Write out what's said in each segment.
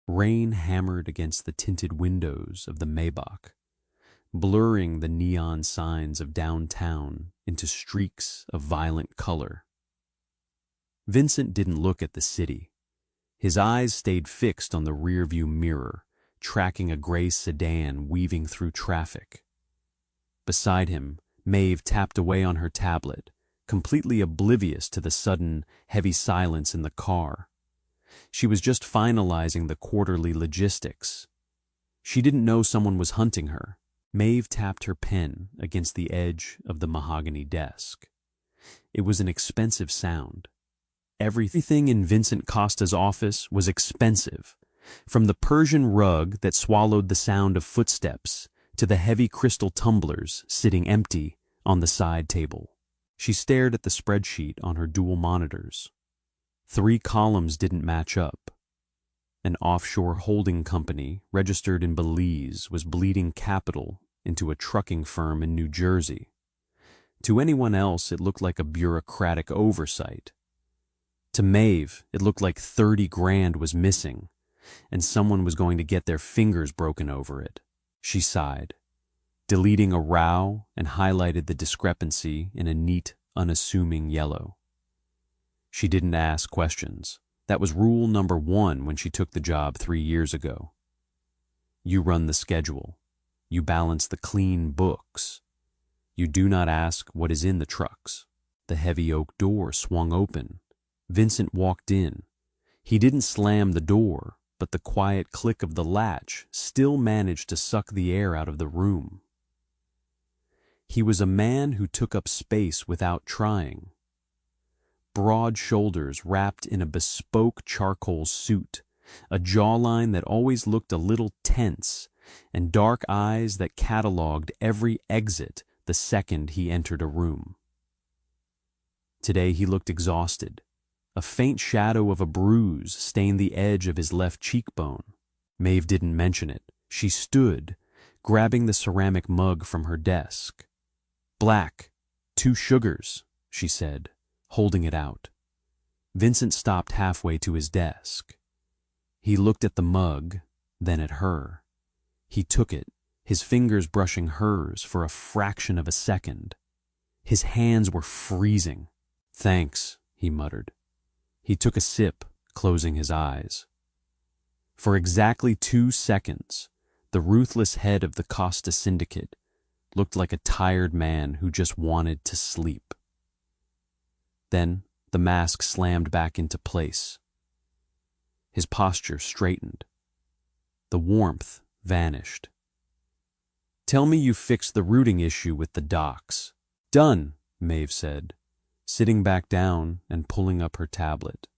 Rain hammered against the tinted windows of the Maybach, blurring the neon signs of downtown into streaks of violent color. Vincent didn't look at the city. His eyes stayed fixed on the rearview mirror, tracking a gray sedan weaving through traffic. Beside him, Maeve tapped away on her tablet, completely oblivious to the sudden, heavy silence in the car. She was just finalizing the quarterly logistics. She didn't know someone was hunting her. Maeve tapped her pen against the edge of the mahogany desk. It was an expensive sound. Everything in Vincent Costa's office was expensive, from the Persian rug that swallowed the sound of footsteps to the heavy crystal tumblers sitting empty on the side table. She stared at the spreadsheet on her dual monitors. 3 columns didn't match up. An offshore holding company registered in Belize was bleeding capital into a trucking firm in New Jersey. To anyone else, it looked like a bureaucratic oversight. To Maeve, it looked like 30 grand was missing, and someone was going to get their fingers broken over it. She sighed, deleting a row, and highlighted the discrepancy in a neat, unassuming yellow. She didn't ask questions. That was rule number 1 when she took the job 3 years ago. You run the schedule. You balance the clean books. You do not ask what is in the trucks. The heavy oak door swung open. Vincent walked in. He didn't slam the door, but the quiet click of the latch still managed to suck the air out of the room. He was a man who took up space without trying. Broad shoulders wrapped in a bespoke charcoal suit, a jawline that always looked a little tense, and dark eyes that cataloged every exit the second he entered a room. Today he looked exhausted. A faint shadow of a bruise stained the edge of his left cheekbone. Maeve didn't mention it. She stood, grabbing the ceramic mug from her desk. "Black, 2 sugars," she said, holding it out. Vincent stopped halfway to his desk. He looked at the mug, then at her. He took it, his fingers brushing hers for a fraction of a second. His hands were freezing. "Thanks," he muttered. He took a sip, closing his eyes. For exactly 2 seconds, the ruthless head of the Costa Syndicate looked like a tired man who just wanted to sleep. Then the mask slammed back into place. His posture straightened. The warmth vanished. "Tell me you fixed the routing issue with the docks." "Done," Maeve said, sitting back down and pulling up her tablet.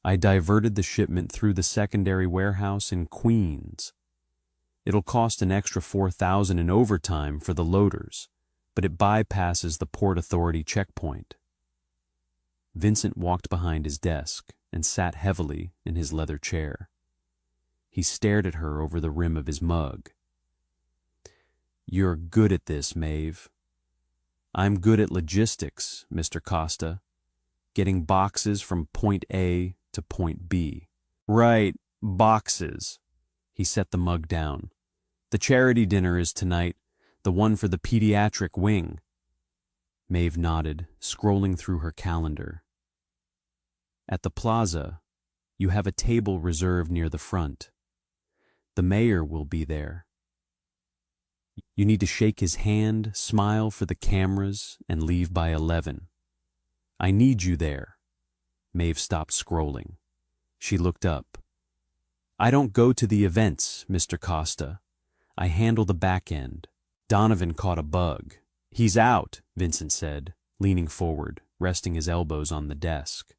"I diverted the shipment through the secondary warehouse in Queens. It'll cost an extra $4,000 in overtime for the loaders, but it bypasses the Port Authority checkpoint." Vincent walked behind his desk and sat heavily in his leather chair. He stared at her over the rim of his mug. "You're good at this, Maeve." "I'm good at logistics, Mr. Costa. Getting boxes from point A to point B." "Right, boxes." He set the mug down. "The charity dinner is tonight, the one for the pediatric wing." Maeve nodded, scrolling through her calendar. "At the plaza, you have a table reserved near the front. The mayor will be there. You need to shake his hand, smile for the cameras, and leave by 11. I need you there." Maeve stopped scrolling. She looked up. "I don't go to the events, Mr. Costa. I handle the back end. Donovan caught a bug." "He's out," Vincent said, leaning forward, resting his elbows on the desk.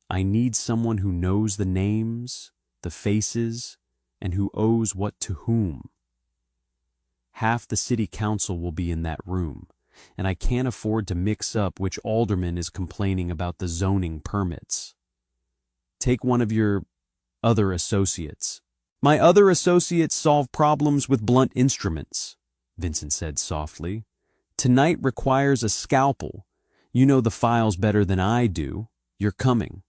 "I need someone who knows the names, the faces, and who owes what to whom. Half the city council will be in that room, and I can't afford to mix up which alderman is complaining about the zoning permits. Take one of your other associates." "My other associates solve problems with blunt instruments," Vincent said softly. "Tonight requires a scalpel. You know the files better than I do. You're coming."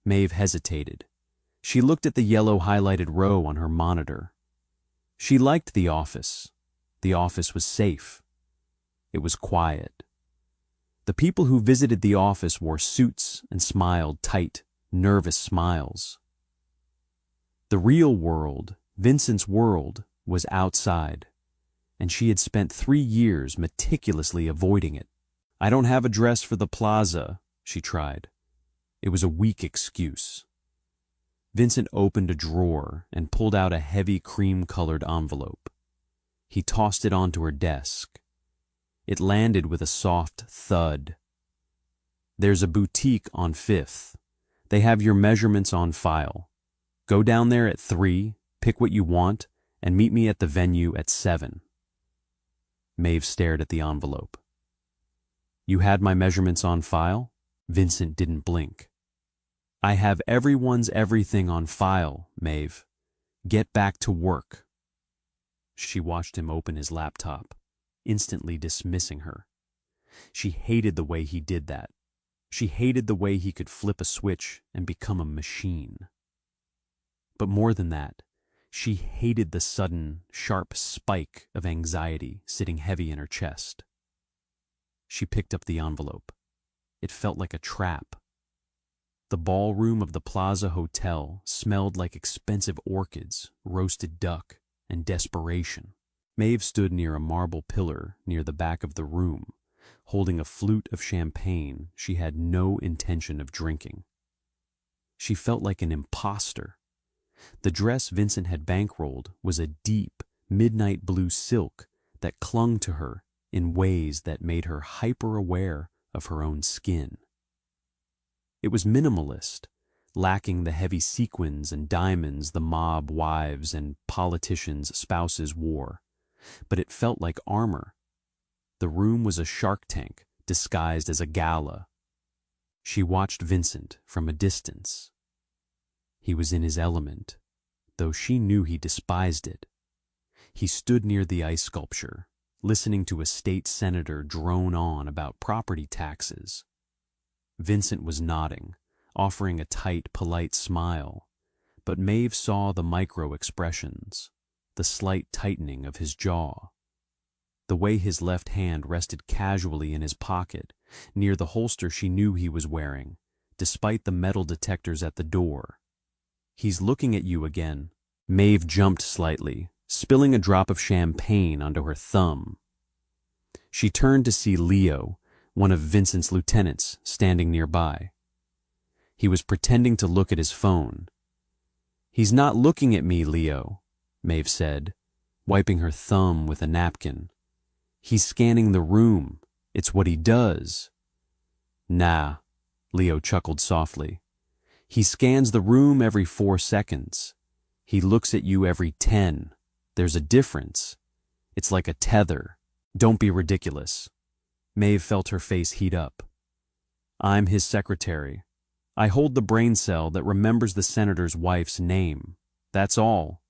Maeve hesitated. She looked at the yellow highlighted row on her monitor. She liked the office. The office was safe. It was quiet. The people who visited the office wore suits and smiled tight, nervous smiles. The real world, Vincent's world, was outside, and she had spent 3 years meticulously avoiding it. "I don't have a dress for the plaza," she tried. It was a weak excuse. Vincent opened a drawer and pulled out a heavy cream-colored envelope. He tossed it onto her desk. It landed with a soft thud. "There's a boutique on 5th. They have your measurements on file. Go down there at 3, pick what you want, and meet me at the venue at 7. Maeve stared at the envelope. "You had my measurements on file?" Vincent didn't blink. "I have everyone's everything on file, Maeve. Get back to work." She watched him open his laptop, instantly dismissing her. She hated the way he did that. She hated the way he could flip a switch and become a machine. But more than that, she hated the sudden, sharp spike of anxiety sitting heavy in her chest. She picked up the envelope. It felt like a trap. The ballroom of the Plaza Hotel smelled like expensive orchids, roasted duck, and desperation. Maeve stood near a marble pillar near the back of the room, holding a flute of champagne she had no intention of drinking. She felt like an imposter. The dress Vincent had bankrolled was a deep, midnight blue silk that clung to her in ways that made her hyper-aware of her own skin. It was minimalist, lacking the heavy sequins and diamonds the mob wives and politicians' spouses wore, but it felt like armor. The room was a shark tank disguised as a gala. She watched Vincent from a distance. He was in his element, though she knew he despised it. He stood near the ice sculpture, listening to a state senator drone on about property taxes. Vincent was nodding, offering a tight, polite smile, but Maeve saw the micro-expressions, the slight tightening of his jaw, the way his left hand rested casually in his pocket, near the holster she knew he was wearing, despite the metal detectors at the door. "He's looking at you again." Maeve jumped slightly, spilling a drop of champagne onto her thumb. She turned to see Leo, one of Vincent's lieutenants, standing nearby. He was pretending to look at his phone. "He's not looking at me, Leo," Maeve said, wiping her thumb with a napkin. "He's scanning the room. It's what he does." "Nah," Leo chuckled softly. "He scans the room every 4 seconds. He looks at you every 10. There's a difference. It's like a tether. Don't be ridiculous." Maeve felt her face heat up. "I'm his secretary. I hold the brain cell that remembers the senator's wife's name. That's all."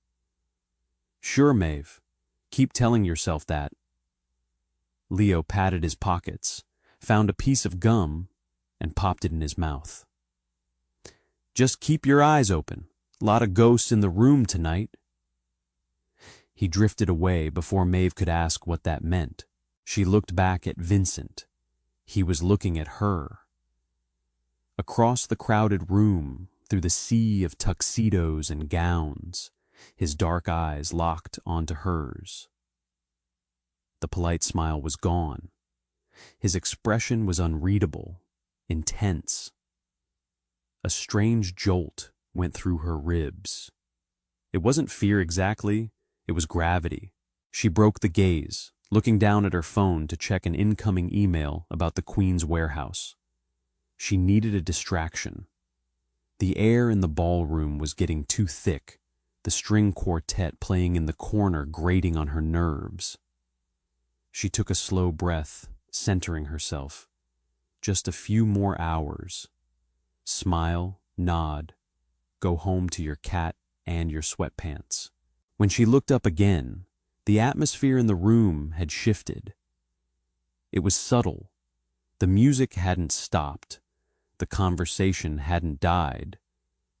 "Sure, Maeve. Keep telling yourself that." Leo patted his pockets, found a piece of gum, and popped it in his mouth. "Just keep your eyes open. Lot of ghosts in the room tonight." He drifted away before Maeve could ask what that meant. She looked back at Vincent. He was looking at her. Across the crowded room, through the sea of tuxedos and gowns, his dark eyes locked onto hers. The polite smile was gone. His expression was unreadable, intense. A strange jolt went through her ribs. It wasn't fear exactly, it was gravity. She broke the gaze, looking down at her phone to check an incoming email about the Queen's warehouse. She needed a distraction. The air in the ballroom was getting too thick, the string quartet playing in the corner grating on her nerves. She took a slow breath, centering herself. Just a few more hours. Smile, nod, go home to your cat and your sweatpants. When she looked up again, the atmosphere in the room had shifted. It was subtle. The music hadn't stopped. The conversation hadn't died.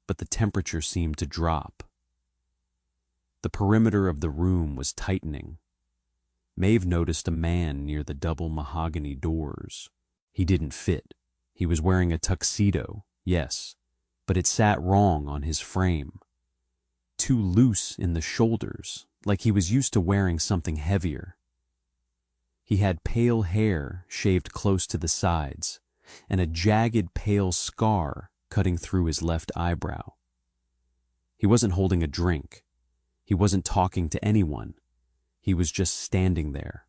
but the temperature seemed to drop. The perimeter of the room was tightening. Maeve noticed a man near the double mahogany doors. He didn't fit. He was wearing a tuxedo, yes, but it sat wrong on his frame. Too loose in the shoulders, like he was used to wearing something heavier. He had pale hair shaved close to the sides, and a jagged pale scar cutting through his left eyebrow. He wasn't holding a drink. He wasn't talking to anyone. He was just standing there,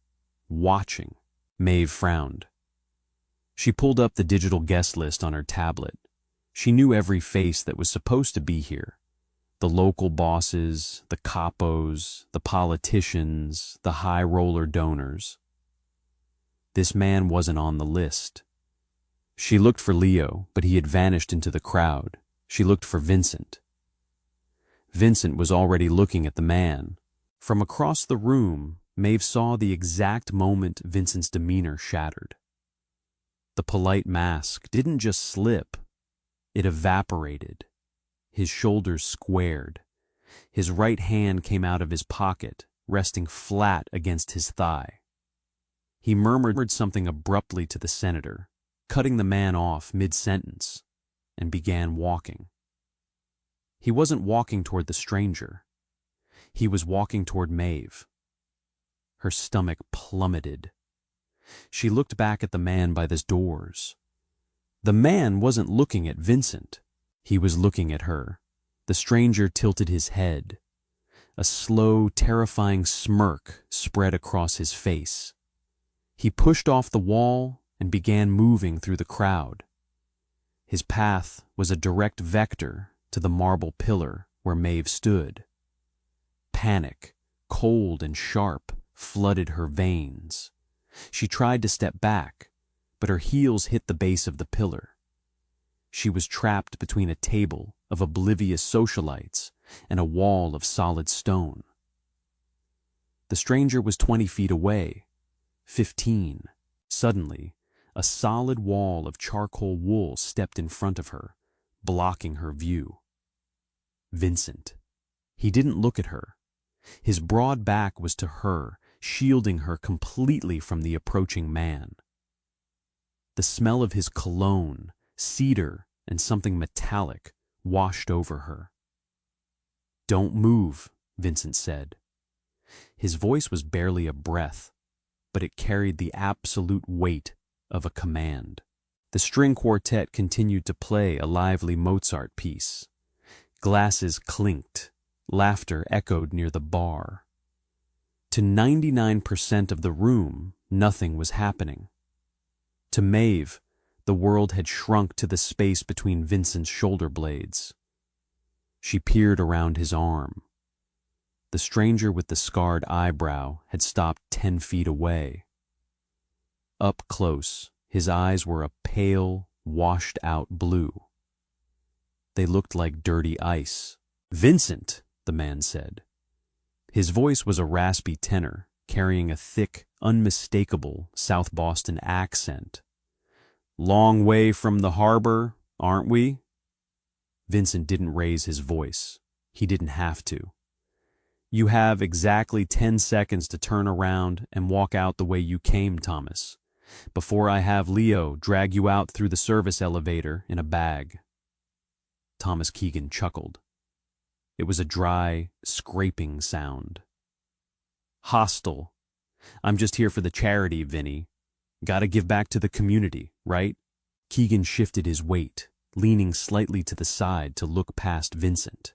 watching. Maeve frowned. She pulled up the digital guest list on her tablet. She knew every face that was supposed to be here. The local bosses, the capos, the politicians, the high-roller donors. This man wasn't on the list. She looked for Leo, but he had vanished into the crowd. She looked for Vincent. Vincent was already looking at the man. From across the room, Maeve saw the exact moment Vincent's demeanor shattered. The polite mask didn't just slip, it evaporated. His shoulders squared. His right hand came out of his pocket, resting flat against his thigh. He murmured something abruptly to the senator, cutting the man off mid-sentence, and began walking. He wasn't walking toward the stranger. He was walking toward Maeve. Her stomach plummeted. She looked back at the man by the doors. The man wasn't looking at Vincent. He was looking at her. The stranger tilted his head. A slow, terrifying smirk spread across his face. He pushed off the wall and began moving through the crowd. His path was a direct vector to the marble pillar where Maeve stood. Panic, cold and sharp, flooded her veins. She tried to step back, but her heels hit the base of the pillar. She was trapped between a table of oblivious socialites and a wall of solid stone. The stranger was 20 feet away, 15. Suddenly, a solid wall of charcoal wool stepped in front of her, blocking her view. Vincent. He didn't look at her. His broad back was to her, shielding her completely from the approaching man. The smell of his cologne, cedar, and something metallic washed over her. "Don't move," Vincent said. His voice was barely a breath, but it carried the absolute weight of a command. The string quartet continued to play a lively Mozart piece. Glasses clinked, laughter echoed near the bar. To 99% of the room, nothing was happening. To Maeve, the world had shrunk to the space between Vincent's shoulder blades. She peered around his arm. The stranger with the scarred eyebrow had stopped 10 feet away. Up close, his eyes were a pale, washed-out blue. They looked like dirty ice. "Vincent," the man said. His voice was a raspy tenor, carrying a thick, unmistakable South Boston accent. "Long way from the harbor, aren't we?" Vincent didn't raise his voice. He didn't have to. "You have exactly 10 seconds to turn around and walk out the way you came, Thomas, before I have Leo drag you out through the service elevator in a bag." Thomas Keegan chuckled. It was a dry, scraping sound. "Hostile. I'm just here for the charity, Vinny. Gotta give back to the community, right?" Keegan shifted his weight, leaning slightly to the side to look past Vincent.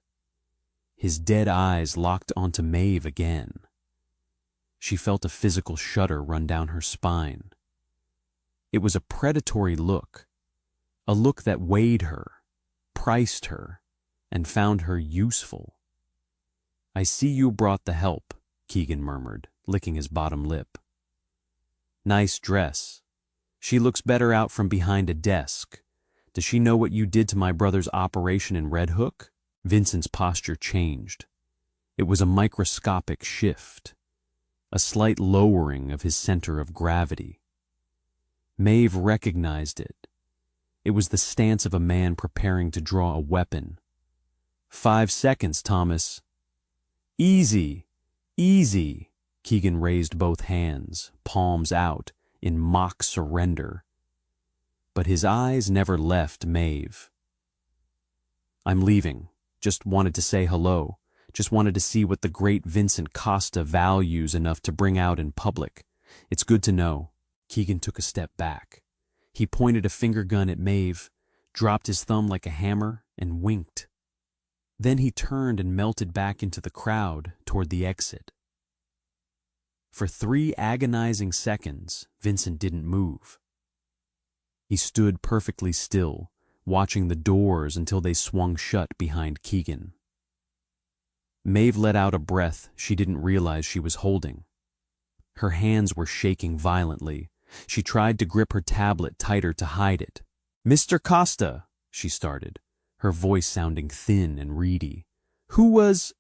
His dead eyes locked onto Maeve again. She felt a physical shudder run down her spine. It was a predatory look, a look that weighed her, priced her, and found her useful. "I see you brought the help," Keegan murmured, licking his bottom lip. "Nice dress. She looks better out from behind a desk. Does she know what you did to my brother's operation in Red Hook?" Vincent's posture changed. It was a microscopic shift, a slight lowering of his center of gravity. Maeve recognized it. It was the stance of a man preparing to draw a weapon, 5 seconds, Thomas. Easy, easy. Keegan raised both hands, palms out, in mock surrender. But his eyes never left Maeve. I'm leaving. Just wanted to say hello. Just wanted to see what the great Vincent Costa values enough to bring out in public. It's good to know. Keegan took a step back. He pointed a finger gun at Maeve, dropped his thumb like a hammer, and winked. Then he turned and melted back into the crowd toward the exit. For 3 agonizing seconds, Vincent didn't move. He stood perfectly still, watching the doors until they swung shut behind Keegan. Maeve let out a breath she didn't realize she was holding. Her hands were shaking violently. She tried to grip her tablet tighter to hide it. "Mr. Costa," she started, her voice sounding thin and reedy. "Who was—"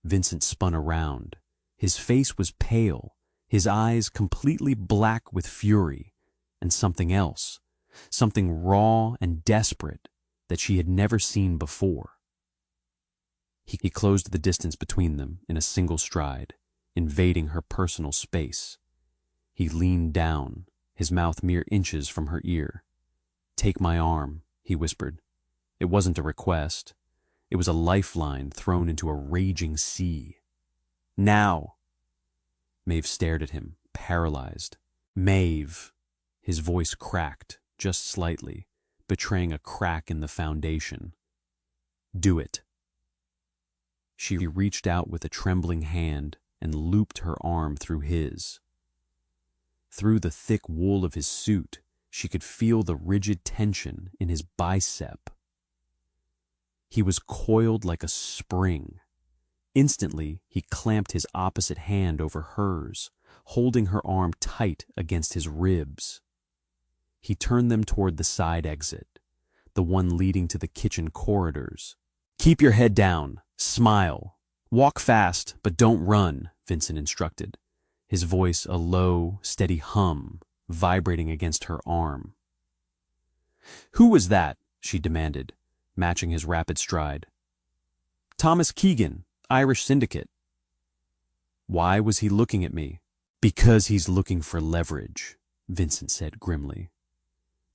Vincent spun around. His face was pale, his eyes completely black with fury, and something else, something raw and desperate that she had never seen before. He closed the distance between them in a single stride, invading her personal space. He leaned down, his mouth mere inches from her ear. "Take my arm," he whispered. It wasn't a request. It was a lifeline thrown into a raging sea. "Now!" Maeve stared at him, paralyzed. "Maeve!" His voice cracked, just slightly, betraying a crack in the foundation. "Do it." She reached out with a trembling hand and looped her arm through his. Through the thick wool of his suit, she could feel the rigid tension in his bicep. He was coiled like a spring. Instantly, he clamped his opposite hand over hers, holding her arm tight against his ribs. He turned them toward the side exit, the one leading to the kitchen corridors. "Keep your head down. Smile. Walk fast, but don't run," Vincent instructed, his voice a low, steady hum vibrating against her arm. "Who was that?" she demanded, matching his rapid stride. "Thomas Keegan, Irish Syndicate." Why was he looking at me? "Because he's looking for leverage," Vincent said grimly.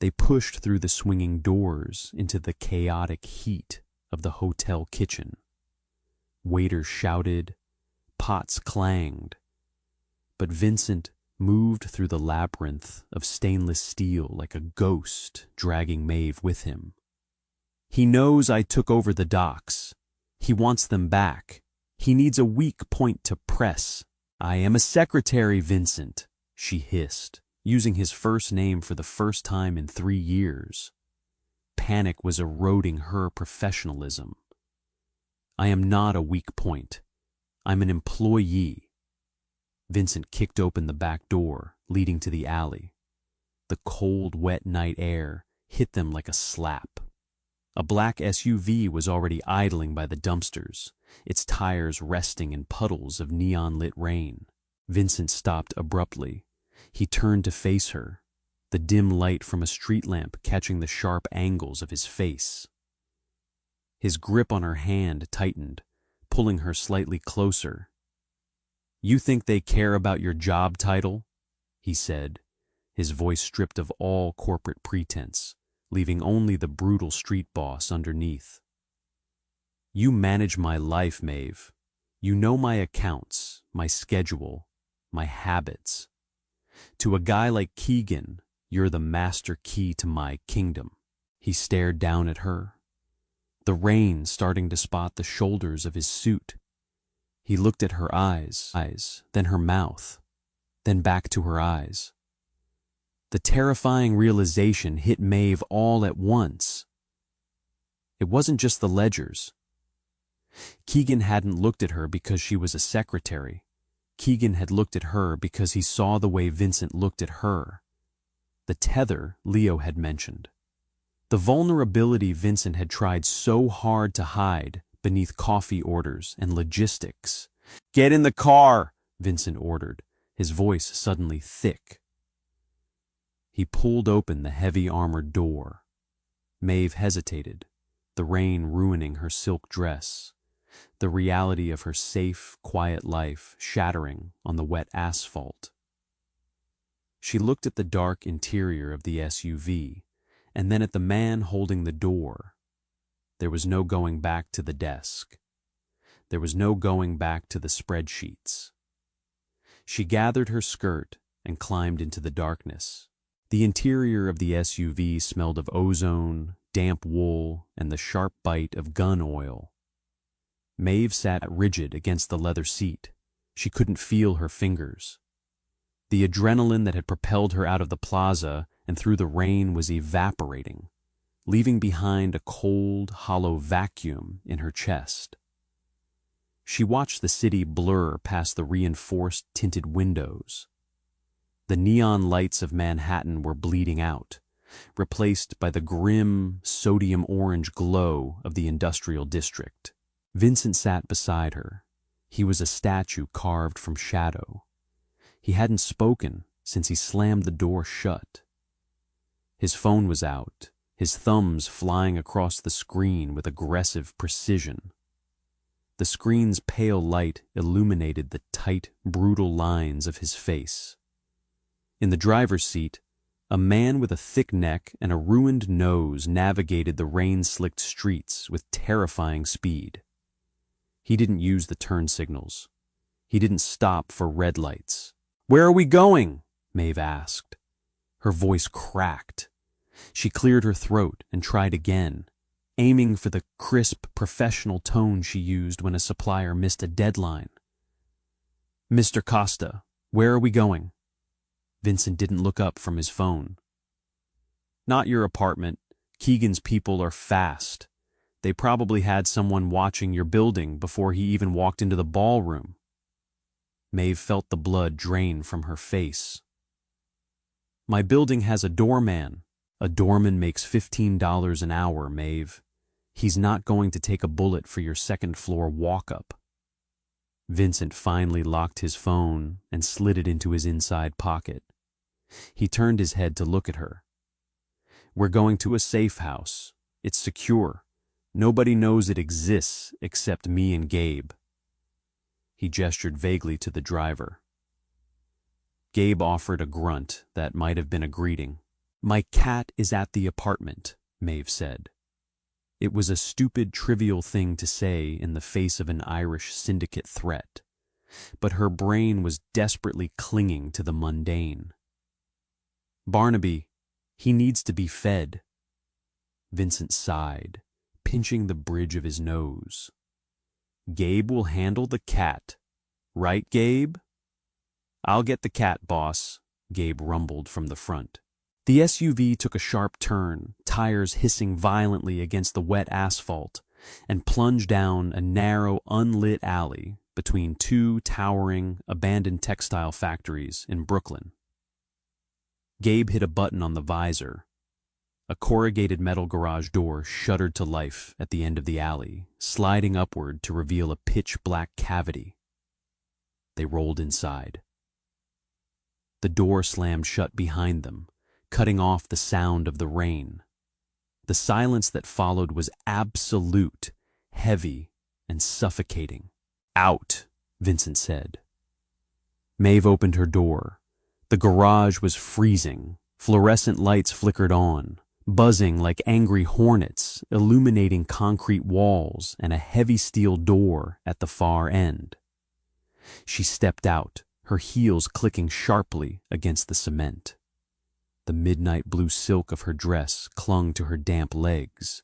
They pushed through the swinging doors into the chaotic heat of the hotel kitchen. Waiters shouted, pots clanged, but Vincent moved through the labyrinth of stainless steel like a ghost dragging Maeve with him. "He knows I took over the docks. He wants them back. He needs a weak point to press." "I am a secretary, Vincent," she hissed, using his first name for the first time in 3 years. Panic was eroding her professionalism. "I am not a weak point. I'm an employee." Vincent kicked open the back door, leading to the alley. The cold, wet night air hit them like a slap. A black SUV was already idling by the dumpsters, its tires resting in puddles of neon-lit rain. Vincent stopped abruptly. He turned to face her, the dim light from a street lamp catching the sharp angles of his face. His grip on her hand tightened, pulling her slightly closer. "You think they care about your job title?" he said, his voice stripped of all corporate pretense, leaving only the brutal street boss underneath. "You manage my life, Maeve. You know my accounts, my schedule, my habits. To a guy like Keegan, you're the master key to my kingdom." He stared down at her, the rain starting to spot the shoulders of his suit. He looked at her eyes, then her mouth, then back to her eyes. The terrifying realization hit Maeve all at once. It wasn't just the ledgers. Keegan hadn't looked at her because she was a secretary. Keegan had looked at her because he saw the way Vincent looked at her. The tether Leo had mentioned. The vulnerability Vincent had tried so hard to hide beneath coffee orders and logistics. "Get in the car," Vincent ordered, his voice suddenly thick. He pulled open the heavy armored door. Maeve hesitated, the rain ruining her silk dress, the reality of her safe, quiet life shattering on the wet asphalt. She looked at the dark interior of the SUV, and then at the man holding the door. There was no going back to the desk. There was no going back to the spreadsheets. She gathered her skirt and climbed into the darkness. The interior of the SUV smelled of ozone, damp wool, and the sharp bite of gun oil. Maeve sat rigid against the leather seat. She couldn't feel her fingers. The adrenaline that had propelled her out of the plaza and through the rain was evaporating, leaving behind a cold, hollow vacuum in her chest. She watched the city blur past the reinforced tinted windows. The neon lights of Manhattan were bleeding out, replaced by the grim, sodium-orange glow of the industrial district. Vincent sat beside her. He was a statue carved from shadow. He hadn't spoken since he slammed the door shut. His phone was out, his thumbs flying across the screen with aggressive precision. The screen's pale light illuminated the tight, brutal lines of his face. In the driver's seat, a man with a thick neck and a ruined nose navigated the rain-slicked streets with terrifying speed. He didn't use the turn signals. He didn't stop for red lights. "Where are we going?" Maeve asked. Her voice cracked. She cleared her throat and tried again, aiming for the crisp, professional tone she used when a supplier missed a deadline. "Mr. Costa, where are we going?" Vincent didn't look up from his phone. "Not your apartment. Keegan's people are fast. They probably had someone watching your building before he even walked into the ballroom." Maeve felt the blood drain from her face. "My building has a doorman. A doorman makes $15 an hour, Maeve. He's not going to take a bullet for your second-floor walk-up." Vincent finally locked his phone and slid it into his inside pocket. He turned his head to look at her. "We're going to a safe house. It's secure. Nobody knows it exists except me and Gabe." He gestured vaguely to the driver. Gabe offered a grunt that might have been a greeting. "My cat is at the apartment," Maeve said. It was a stupid, trivial thing to say in the face of an Irish syndicate threat, but her brain was desperately clinging to the mundane. "Barnaby, he needs to be fed." Vincent sighed, pinching the bridge of his nose. "Gabe will handle the cat. Right, Gabe?" "I'll get the cat, boss," Gabe rumbled from the front. The SUV took a sharp turn, tires hissing violently against the wet asphalt, and plunged down a narrow, unlit alley between two towering, abandoned textile factories in Brooklyn. Gabe hit a button on the visor. A corrugated metal garage door shuddered to life at the end of the alley, sliding upward to reveal a pitch-black cavity. They rolled inside. The door slammed shut behind them, cutting off the sound of the rain. The silence that followed was absolute, heavy, and suffocating. "Out," Vincent said. Maeve opened her door. The garage was freezing. Fluorescent lights flickered on, buzzing like angry hornets, illuminating concrete walls and a heavy steel door at the far end. She stepped out, her heels clicking sharply against the cement. The midnight blue silk of her dress clung to her damp legs.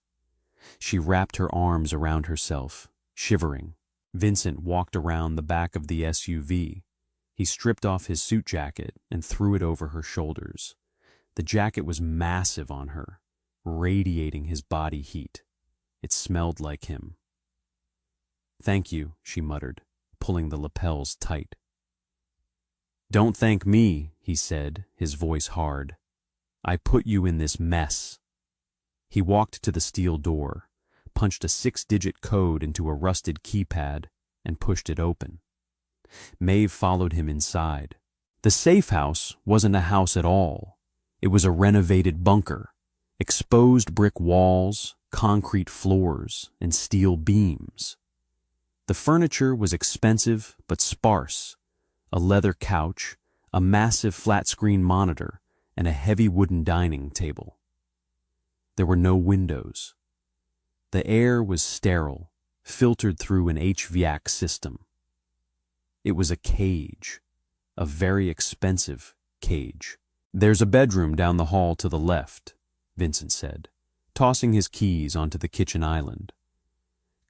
She wrapped her arms around herself, shivering. Vincent walked around the back of the SUV. He stripped off his suit jacket and threw it over her shoulders. The jacket was massive on her, radiating his body heat. It smelled like him. "Thank you," she muttered, pulling the lapels tight. "Don't thank me," he said, his voice hard. "I put you in this mess." He walked to the steel door, punched a 6-digit code into a rusted keypad, and pushed it open. Maeve followed him inside. The safe house wasn't a house at all. It was a renovated bunker, Exposed brick walls, concrete floors, and steel beams. The furniture was expensive but sparse: a leather couch, a massive flat-screen monitor, and a heavy wooden dining table. There were no windows. The air was sterile, filtered through an HVAC system. It was a cage, a very expensive cage. "There's a bedroom down the hall to the left," Vincent said, tossing his keys onto the kitchen island.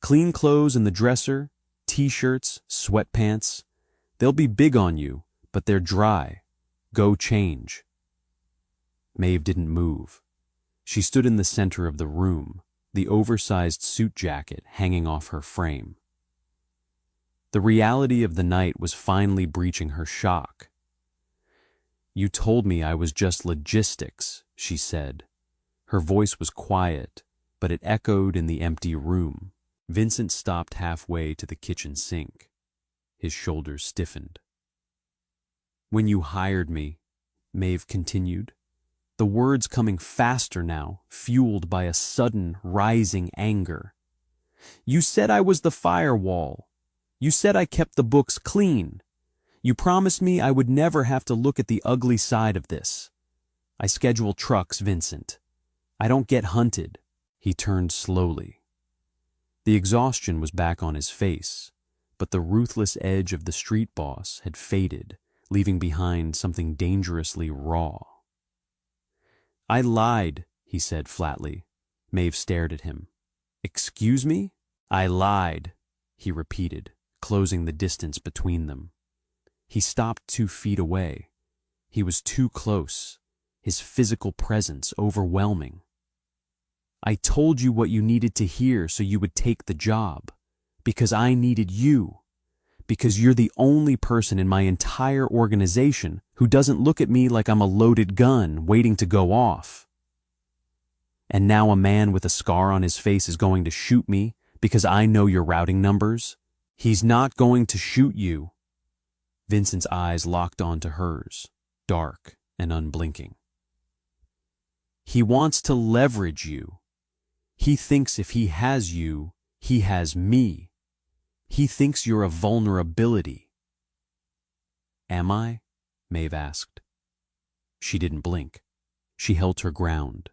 "Clean clothes in the dresser, t-shirts, sweatpants. They'll be big on you, but they're dry. Go change." Maeve didn't move. She stood in the center of the room, the oversized suit jacket hanging off her frame. The reality of the night was finally breaching her shock. "You told me I was just logistics," she said. Her voice was quiet, but it echoed in the empty room. Vincent stopped halfway to the kitchen sink. His shoulders stiffened. "When you hired me," Maeve continued, the words coming faster now, fueled by a sudden, rising anger. "You said I was the firewall. You said I kept the books clean. You promised me I would never have to look at the ugly side of this. I schedule trucks, Vincent. I don't get hunted." He turned slowly. The exhaustion was back on his face, but the ruthless edge of the street boss had faded, leaving behind something dangerously raw. "I lied," he said flatly. Maeve stared at him. "Excuse me?" "I lied," he repeated, closing the distance between them. He stopped 2 feet away. He was too close, his physical presence overwhelming. "I told you what you needed to hear so you would take the job. Because I needed you. Because you're the only person in my entire organization who doesn't look at me like I'm a loaded gun waiting to go off. And now a man with a scar on his face is going to shoot me because I know your routing numbers? He's not going to shoot you." Vincent's eyes locked onto hers, dark and unblinking. "He wants to leverage you. He thinks if he has you, he has me. He thinks you're a vulnerability." "Am I?" Maeve asked. She didn't blink. She held her ground.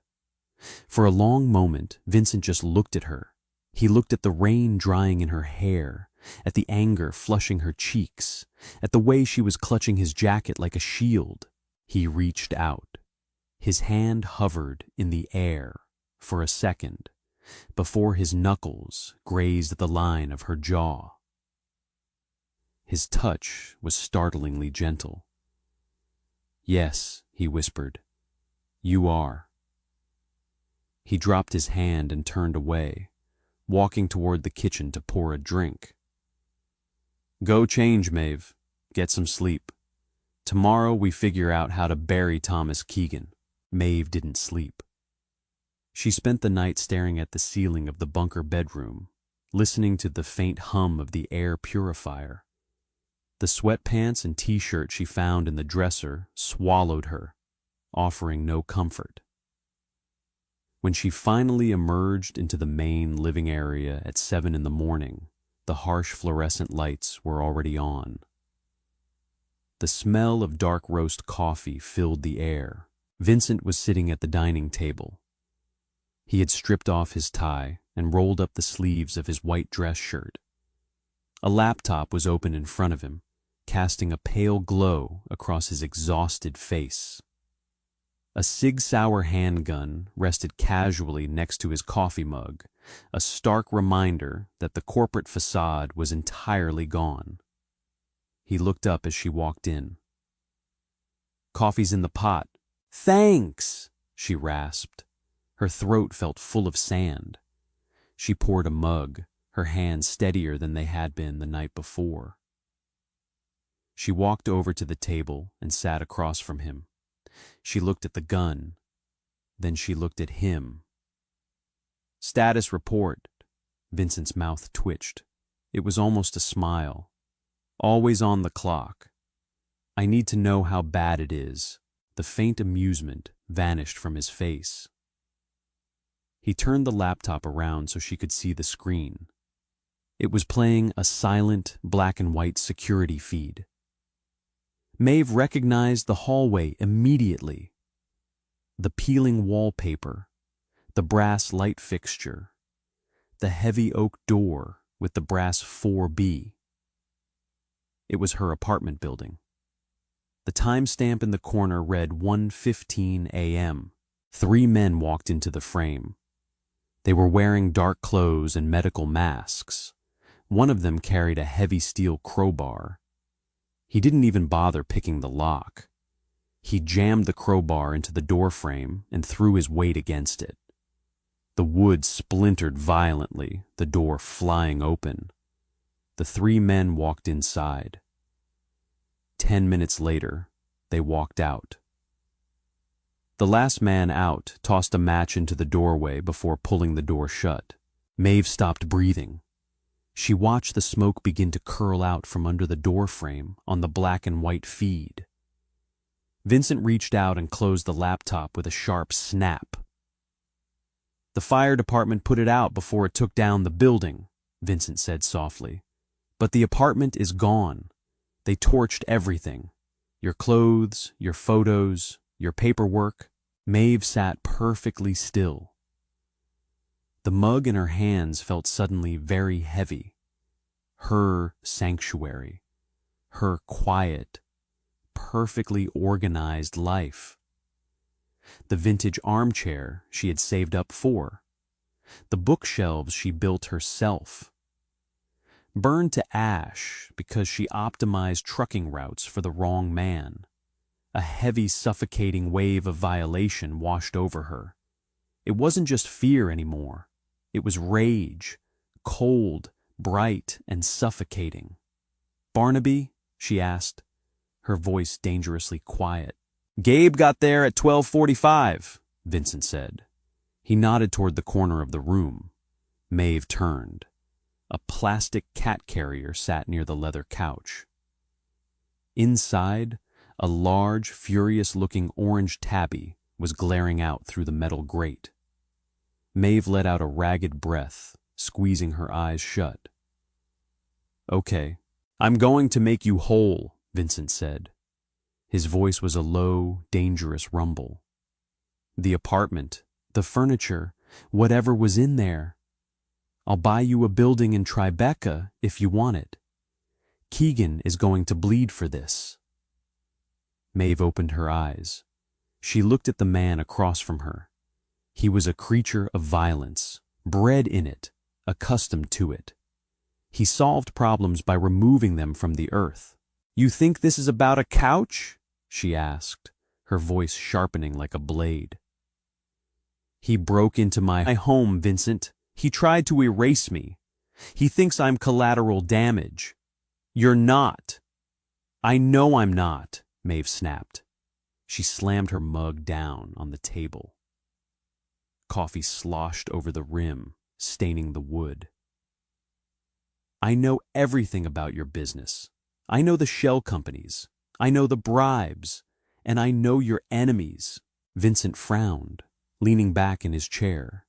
For a long moment, Vincent just looked at her. He looked at the rain drying in her hair, at the anger flushing her cheeks, at the way she was clutching his jacket like a shield. He reached out. His hand hovered in the air for a second before his knuckles grazed the line of her jaw. His touch was startlingly gentle. "Yes," he whispered, "you are." He dropped his hand and turned away, walking toward the kitchen to pour a drink. "Go change, Maeve. Get some sleep. Tomorrow we figure out how to bury Thomas Keegan." Maeve didn't sleep. She spent the night staring at the ceiling of the bunker bedroom, listening to the faint hum of the air purifier. The sweatpants and t-shirt she found in the dresser swallowed her, offering no comfort. When she finally emerged into the main living area at 7 in the morning, the harsh fluorescent lights were already on. The smell of dark roast coffee filled the air. Vincent was sitting at the dining table. He had stripped off his tie and rolled up the sleeves of his white dress shirt. A laptop was open in front of him, casting a pale glow across his exhausted face. A Sig Sauer handgun rested casually next to his coffee mug, a stark reminder that the corporate facade was entirely gone. He looked up as she walked in. "Coffee's in the pot." "Thanks," she rasped. Her throat felt full of sand. She poured a mug, her hands steadier than they had been the night before. She walked over to the table and sat across from him. She looked at the gun. Then she looked at him. "Status report." Vincent's mouth twitched. It was almost a smile. "Always on the clock. I need to know how bad it is." The faint amusement vanished from his face. He turned the laptop around so she could see the screen. It was playing a silent, black and white security feed. Maeve recognized the hallway immediately. The peeling wallpaper, the brass light fixture, the heavy oak door with the brass 4B. It was her apartment building. The timestamp in the corner read 1:15 a.m. 3 men walked into the frame. They were wearing dark clothes and medical masks. One of them carried a heavy steel crowbar. He didn't even bother picking the lock. He jammed the crowbar into the door frame and threw his weight against it. The wood splintered violently, the door flying open. The 3 men walked inside. 10 minutes later, they walked out. The last man out tossed a match into the doorway before pulling the door shut. Maeve stopped breathing. She watched the smoke begin to curl out from under the door frame on the black and white feed. Vincent reached out and closed the laptop with a sharp snap. "The fire department put it out before it took down the building," Vincent said softly. "But the apartment is gone. They torched everything. Your clothes, your photos, your paperwork." Maeve sat perfectly still. The mug in her hands felt suddenly very heavy. Her sanctuary, her quiet, perfectly organized life. The vintage armchair she had saved up for. The bookshelves she built herself. Burned to ash because she optimized trucking routes for the wrong man. A heavy, suffocating wave of violation washed over her. It wasn't just fear anymore. It was rage, cold, bright, and suffocating. "Barnaby?" she asked, her voice dangerously quiet. "Gabe got there at 12:45, Vincent said. He nodded toward the corner of the room. Maeve turned. A plastic cat carrier sat near the leather couch. Inside, a large, furious-looking orange tabby was glaring out through the metal grate. Maeve let out a ragged breath, squeezing her eyes shut. "Okay, I'm going to make you whole," Vincent said. His voice was a low, dangerous rumble. "The apartment, the furniture, whatever was in there. I'll buy you a building in Tribeca if you want it. Keegan is going to bleed for this." Maeve opened her eyes. She looked at the man across from her. He was a creature of violence, bred in it, accustomed to it. He solved problems by removing them from the earth. "You think this is about a couch?" she asked, her voice sharpening like a blade. "He broke into my home, Vincent. He tried to erase me. He thinks I'm collateral damage. You're not." "I know I'm not," Maeve snapped. She slammed her mug down on the table. Coffee sloshed over the rim, staining the wood. "I know everything about your business. I know the shell companies. I know the bribes. And I know your enemies." Vincent frowned, leaning back in his chair.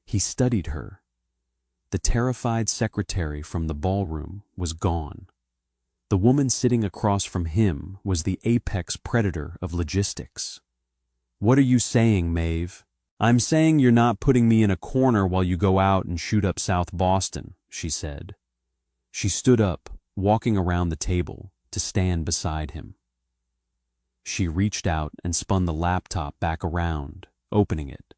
He studied her. The terrified secretary from the ballroom was gone. The woman sitting across from him was the apex predator of logistics. "What are you saying, Maeve?" "I'm saying you're not putting me in a corner while you go out and shoot up South Boston," she said. She stood up, walking around the table, to stand beside him. She reached out and spun the laptop back around, opening it.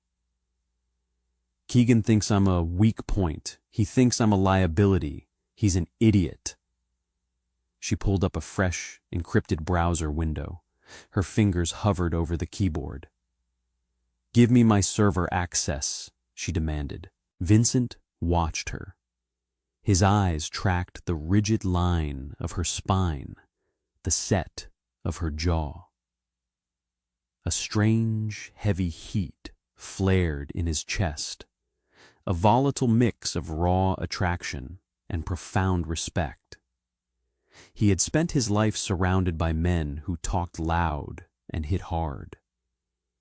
"Keegan thinks I'm a weak point. He thinks I'm a liability. He's an idiot." She pulled up a fresh, encrypted browser window. Her fingers hovered over the keyboard. "Give me my server access," she demanded. Vincent watched her. His eyes tracked the rigid line of her spine, the set of her jaw. A strange, heavy heat flared in his chest, a volatile mix of raw attraction and profound respect. He had spent his life surrounded by men who talked loud and hit hard.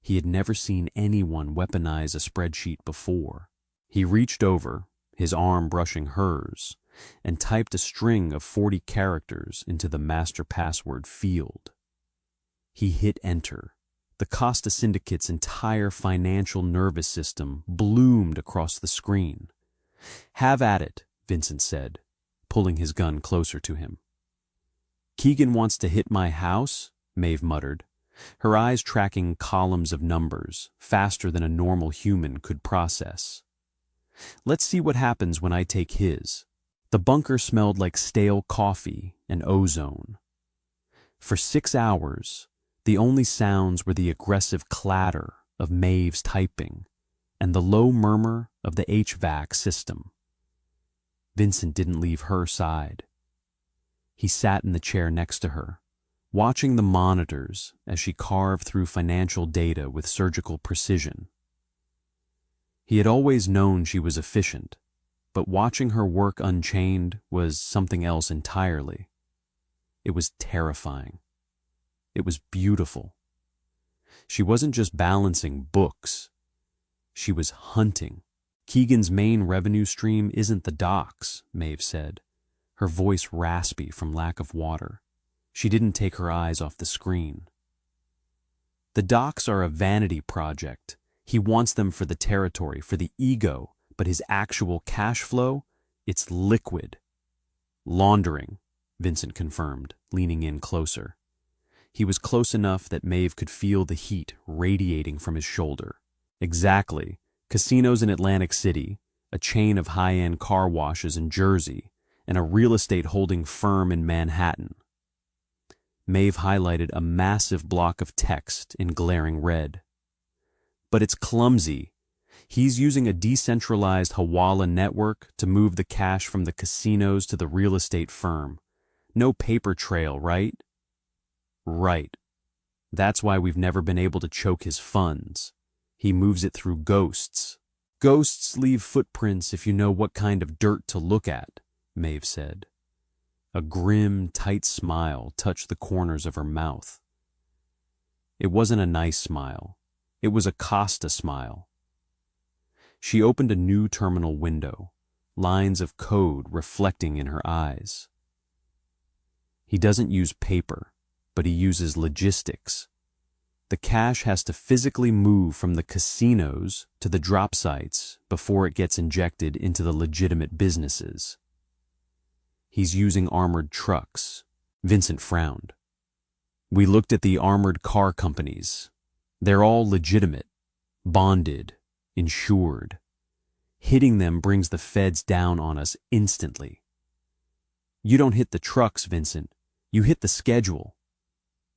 He had never seen anyone weaponize a spreadsheet before. He reached over, his arm brushing hers, and typed a string of 40 characters into the master password field. He hit enter. The Costa Syndicate's entire financial nervous system bloomed across the screen. "Have at it," Vincent said, pulling his gun closer to him. "Keegan wants to hit my house?" Maeve muttered, her eyes tracking columns of numbers faster than a normal human could process. "Let's see what happens when I take his." The bunker smelled like stale coffee and ozone. For 6 hours, the only sounds were the aggressive clatter of Maeve's typing and the low murmur of the HVAC system. Vincent didn't leave her side. He sat in the chair next to her, watching the monitors as she carved through financial data with surgical precision. He had always known she was efficient, but watching her work unchained was something else entirely. It was terrifying. It was beautiful. She wasn't just balancing books. She was hunting. "Keegan's main revenue stream isn't the docks," Maeve said, her voice raspy from lack of water. She didn't take her eyes off the screen. "The docks are a vanity project. He wants them for the territory, for the ego, but his actual cash flow, it's liquid." "Laundering," Vincent confirmed, leaning in closer. He was close enough that Maeve could feel the heat radiating from his shoulder. "Exactly. Casinos in Atlantic City, a chain of high-end car washes in Jersey, and a real estate holding firm in Manhattan." Maeve highlighted a massive block of text in glaring red. "But it's clumsy. He's using a decentralized Hawala network to move the cash from the casinos to the real estate firm. No paper trail, right?" "Right. That's why we've never been able to choke his funds. He moves it through ghosts." "Ghosts leave footprints if you know what kind of dirt to look at," Maeve said. A grim, tight smile touched the corners of her mouth. It wasn't a nice smile. It was a Costa smile. She opened a new terminal window, lines of code reflecting in her eyes. "He doesn't use paper, but he uses logistics. The cash has to physically move from the casinos to the drop sites before it gets injected into the legitimate businesses. He's using armored trucks." Vincent frowned. "We looked at the armored car companies. They're all legitimate, bonded, insured. Hitting them brings the feds down on us instantly." "You don't hit the trucks, Vincent. You hit the schedule."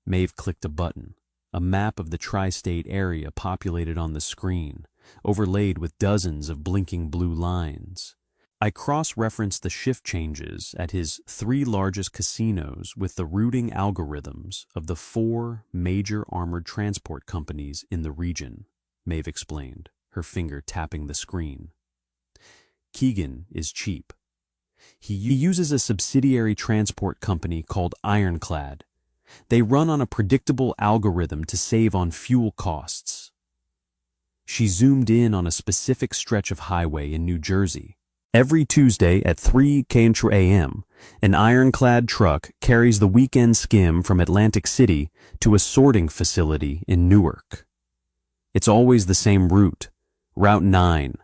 Maeve clicked a button. A map of the tri-state area populated on the screen, overlaid with dozens of blinking blue lines. I cross-referenced the shift changes at his 3 largest casinos with the routing algorithms of the 4 major armored transport companies in the region, Maeve explained, her finger tapping the screen. "Keegan is cheap. He uses a subsidiary transport company called Ironclad. They run on a predictable algorithm to save on fuel costs." She zoomed in on a specific stretch of highway in New Jersey. "Every Tuesday at 3 a.m., an Ironclad truck carries the weekend skim from Atlantic City to a sorting facility in Newark. It's always the same route, Route 9,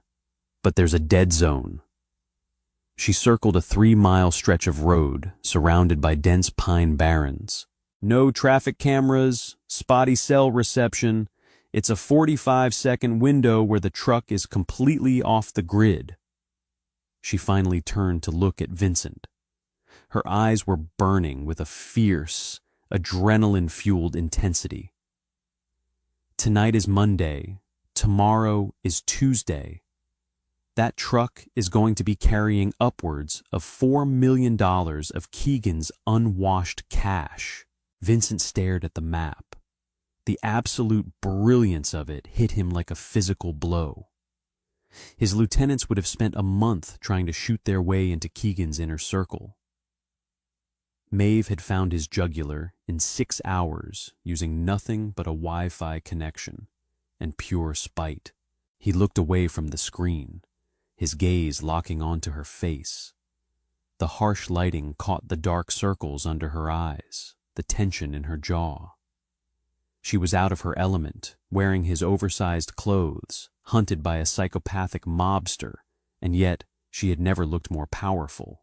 but there's a dead zone." She circled a 3-mile stretch of road surrounded by dense pine barrens. "No traffic cameras, spotty cell reception. It's a 45-second window where the truck is completely off the grid." She finally turned to look at Vincent. Her eyes were burning with a fierce, adrenaline-fueled intensity. "Tonight is Monday. Tomorrow is Tuesday. That truck is going to be carrying upwards of $4 million of Keegan's unwashed cash." Vincent stared at the map. The absolute brilliance of it hit him like a physical blow. His lieutenants would have spent a month trying to shoot their way into Keegan's inner circle. Maeve had found his jugular in 6 hours using nothing but a Wi-Fi connection. and pure spite. He looked away from the screen, his gaze locking onto her face. The harsh lighting caught the dark circles under her eyes, the tension in her jaw. She was out of her element, wearing his oversized clothes, hunted by a psychopathic mobster, and yet she had never looked more powerful.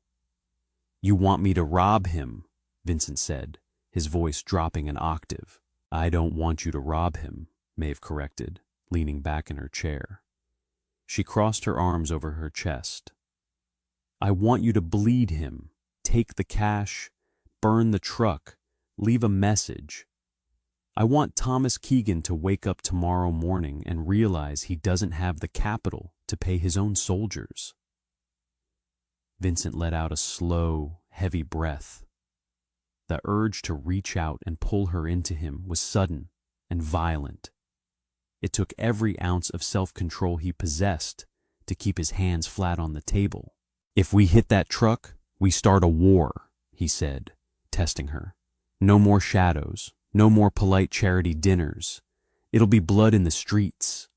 "You want me to rob him," Vincent said, his voice dropping an octave. "I don't want you to rob him," Maeve corrected, leaning back in her chair. She crossed her arms over her chest. "I want you to bleed him, take the cash, burn the truck, leave a message. I want Thomas Keegan to wake up tomorrow morning and realize he doesn't have the capital to pay his own soldiers." Vincent let out a slow, heavy breath. The urge to reach out and pull her into him was sudden and violent. It took every ounce of self-control he possessed to keep his hands flat on the table. "If we hit that truck, we start a war," he said, testing her. "No more shadows, no more polite charity dinners. It'll be blood in the streets."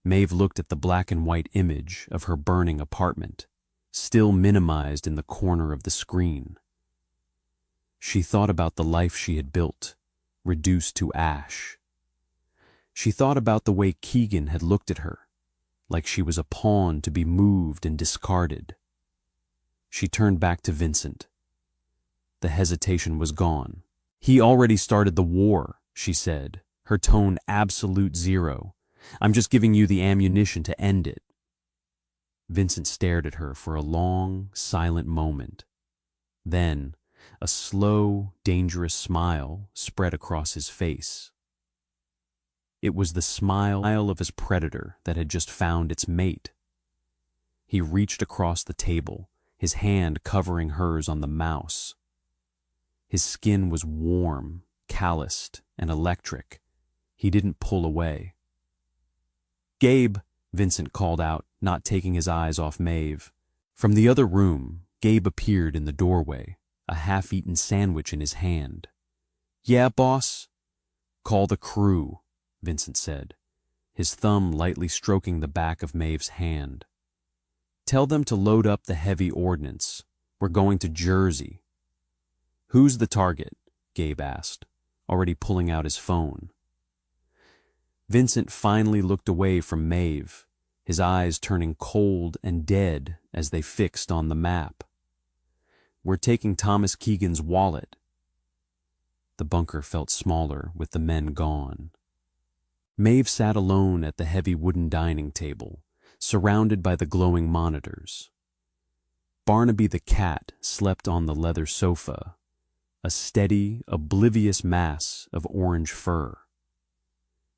Maeve looked at the black and white image of her burning apartment, still minimized in the corner of the screen. She thought about the life she had built, reduced to ash. She thought about the way Keegan had looked at her, like she was a pawn to be moved and discarded. She turned back to Vincent. The hesitation was gone. "He already started the war," she said, her tone absolute zero. "I'm just giving you the ammunition to end it." Vincent stared at her for a long, silent moment. Then, a slow, dangerous smile spread across his face. It was the smile of his predator that had just found its mate. He reached across the table, his hand covering hers on the mouse. His skin was warm, calloused, and electric. He didn't pull away. "Gabe," Vincent called out, not taking his eyes off Maeve. From the other room, Gabe appeared in the doorway, a half-eaten sandwich in his hand. "Yeah, boss?" "Call the crew," Vincent said, his thumb lightly stroking the back of Maeve's hand. "Tell them to load up the heavy ordnance. We're going to Jersey." "Who's the target?" Gabe asked, already pulling out his phone. Vincent finally looked away from Maeve, his eyes turning cold and dead as they fixed on the map. "We're taking Thomas Keegan's wallet." The bunker felt smaller with the men gone. Maeve sat alone at the heavy wooden dining table, surrounded by the glowing monitors. Barnaby the cat slept on the leather sofa, a steady, oblivious mass of orange fur.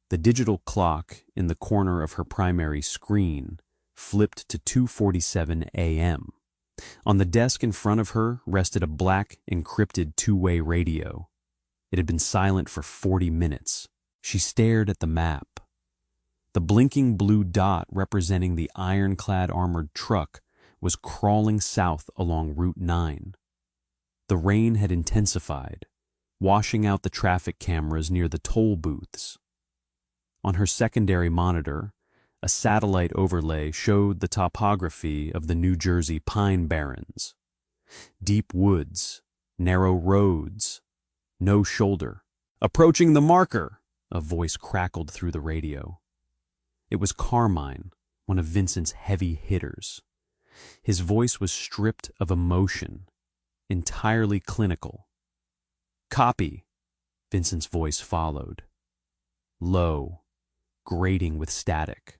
The digital clock in the corner of her primary screen flipped to 2:47 a.m. On the desk in front of her rested a black, encrypted two-way radio. It had been silent for 40 minutes. She stared at the map. The blinking blue dot representing the ironclad armored truck was crawling south along Route 9. The rain had intensified, washing out the traffic cameras near the toll booths. On her secondary monitor, a satellite overlay showed the topography of the New Jersey Pine Barrens. Deep woods, narrow roads, no shoulder. "Approaching the marker," a voice crackled through the radio. It was Carmine, one of Vincent's heavy hitters. His voice was stripped of emotion, entirely clinical. "Copy," Vincent's voice followed. Low, grating with static.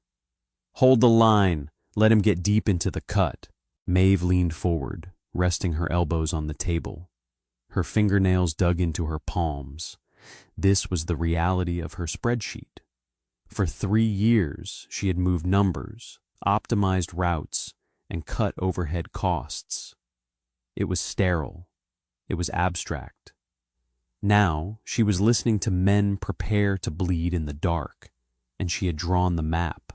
"Hold the line. Let him get deep into the cut." Maeve leaned forward, resting her elbows on the table. Her fingernails dug into her palms. This was the reality of her spreadsheet. For 3 years, she had moved numbers, optimized routes, and cut overhead costs. It was sterile. It was abstract. Now, she was listening to men prepare to bleed in the dark, and she had drawn the map.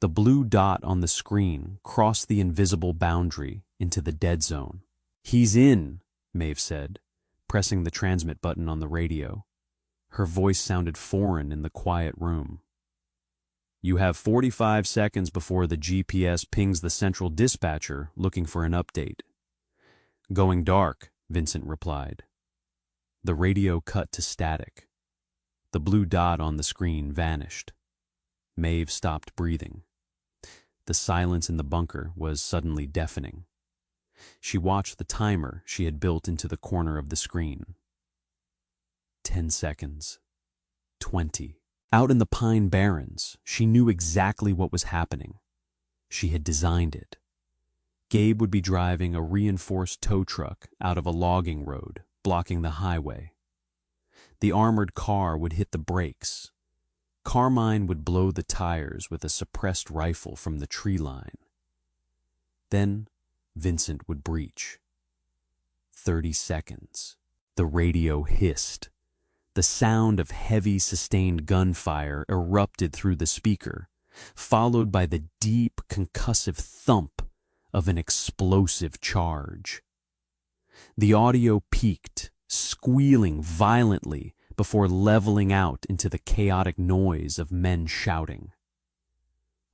The blue dot on the screen crossed the invisible boundary into the dead zone. "He's in," Maeve said, pressing the transmit button on the radio. Her voice sounded foreign in the quiet room. You have 45 seconds before the GPS pings the central dispatcher looking for an update. Going dark, Vincent replied. The radio cut to static. The blue dot on the screen vanished. Maeve stopped breathing. The silence in the bunker was suddenly deafening. She watched the timer she had built into the corner of the screen. 10 seconds. 20. Out in the Pine Barrens, she knew exactly what was happening. She had designed it. Gabe would be driving a reinforced tow truck out of a logging road, blocking the highway. The armored car would hit the brakes. Carmine would blow the tires with a suppressed rifle from the tree line. Then Vincent would breach. 30 seconds. The radio hissed. The sound of heavy, sustained gunfire erupted through the speaker, followed by the deep, concussive thump of an explosive charge. The audio peaked, squealing violently before leveling out into the chaotic noise of men shouting.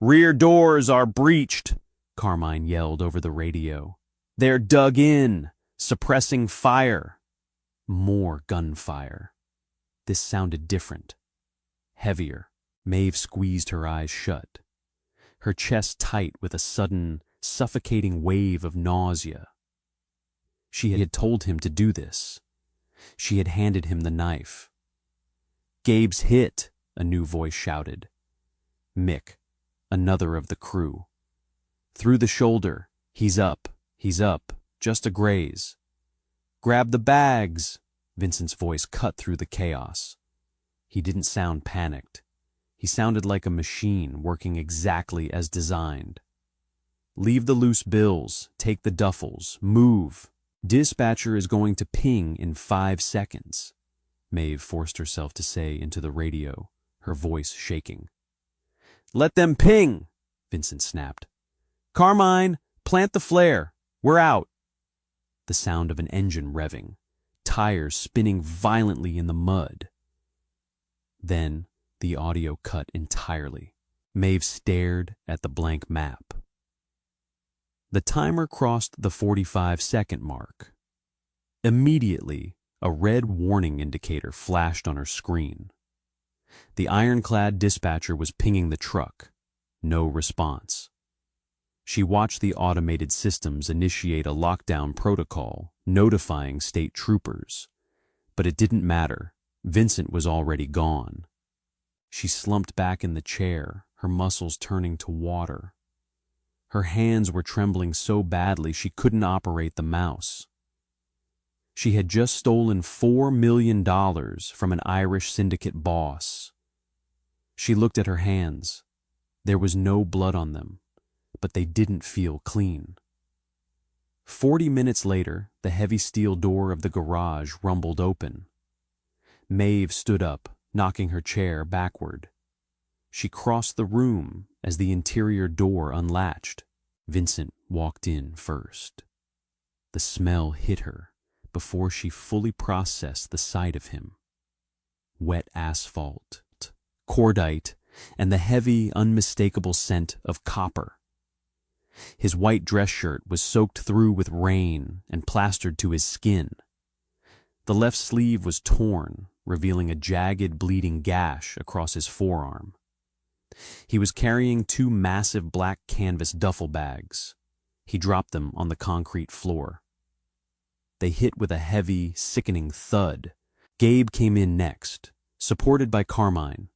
"Rear doors are breached," Carmine yelled over the radio. "They're dug in, suppressing fire." More gunfire. This sounded different, heavier. Maeve squeezed her eyes shut, her chest tight with a sudden, suffocating wave of nausea. She had told him to do this. She had handed him the knife. "Gabe's hit," a new voice shouted. Mick, another of the crew. "Through the shoulder. He's up, just a graze." "Grab the bags." Vincent's voice cut through the chaos. He didn't sound panicked. He sounded like a machine working exactly as designed. "Leave the loose bills, take the duffels, move. Dispatcher is going to ping in 5 seconds, Maeve forced herself to say into the radio, her voice shaking. "Let them ping," Vincent snapped. "Carmine, plant the flare. We're out." The sound of an engine revving, tires spinning violently in the mud. Then the audio cut entirely. Maeve stared at the blank map. The timer crossed the 45-second mark. Immediately, a red warning indicator flashed on her screen. The ironclad dispatcher was pinging the truck. No response. She watched the automated systems initiate a lockdown protocol, notifying state troopers. But it didn't matter. Vincent was already gone. She slumped back in the chair, her muscles turning to water. Her hands were trembling so badly she couldn't operate the mouse. She had just stolen $4 million from an Irish syndicate boss. She looked at her hands. There was no blood on them, but they didn't feel clean. 40 minutes later, the heavy steel door of the garage rumbled open. Maeve stood up, knocking her chair backward. She crossed the room as the interior door unlatched. Vincent walked in first. The smell hit her before she fully processed the sight of him. Wet asphalt, cordite, and the heavy, unmistakable scent of copper. His white dress shirt was soaked through with rain and plastered to his skin. The left sleeve was torn, revealing a jagged, bleeding gash across his forearm. He was carrying 2 massive black canvas duffel bags. He dropped them on the concrete floor. They hit with a heavy, sickening thud. Gabe came in next, supported by Carmine.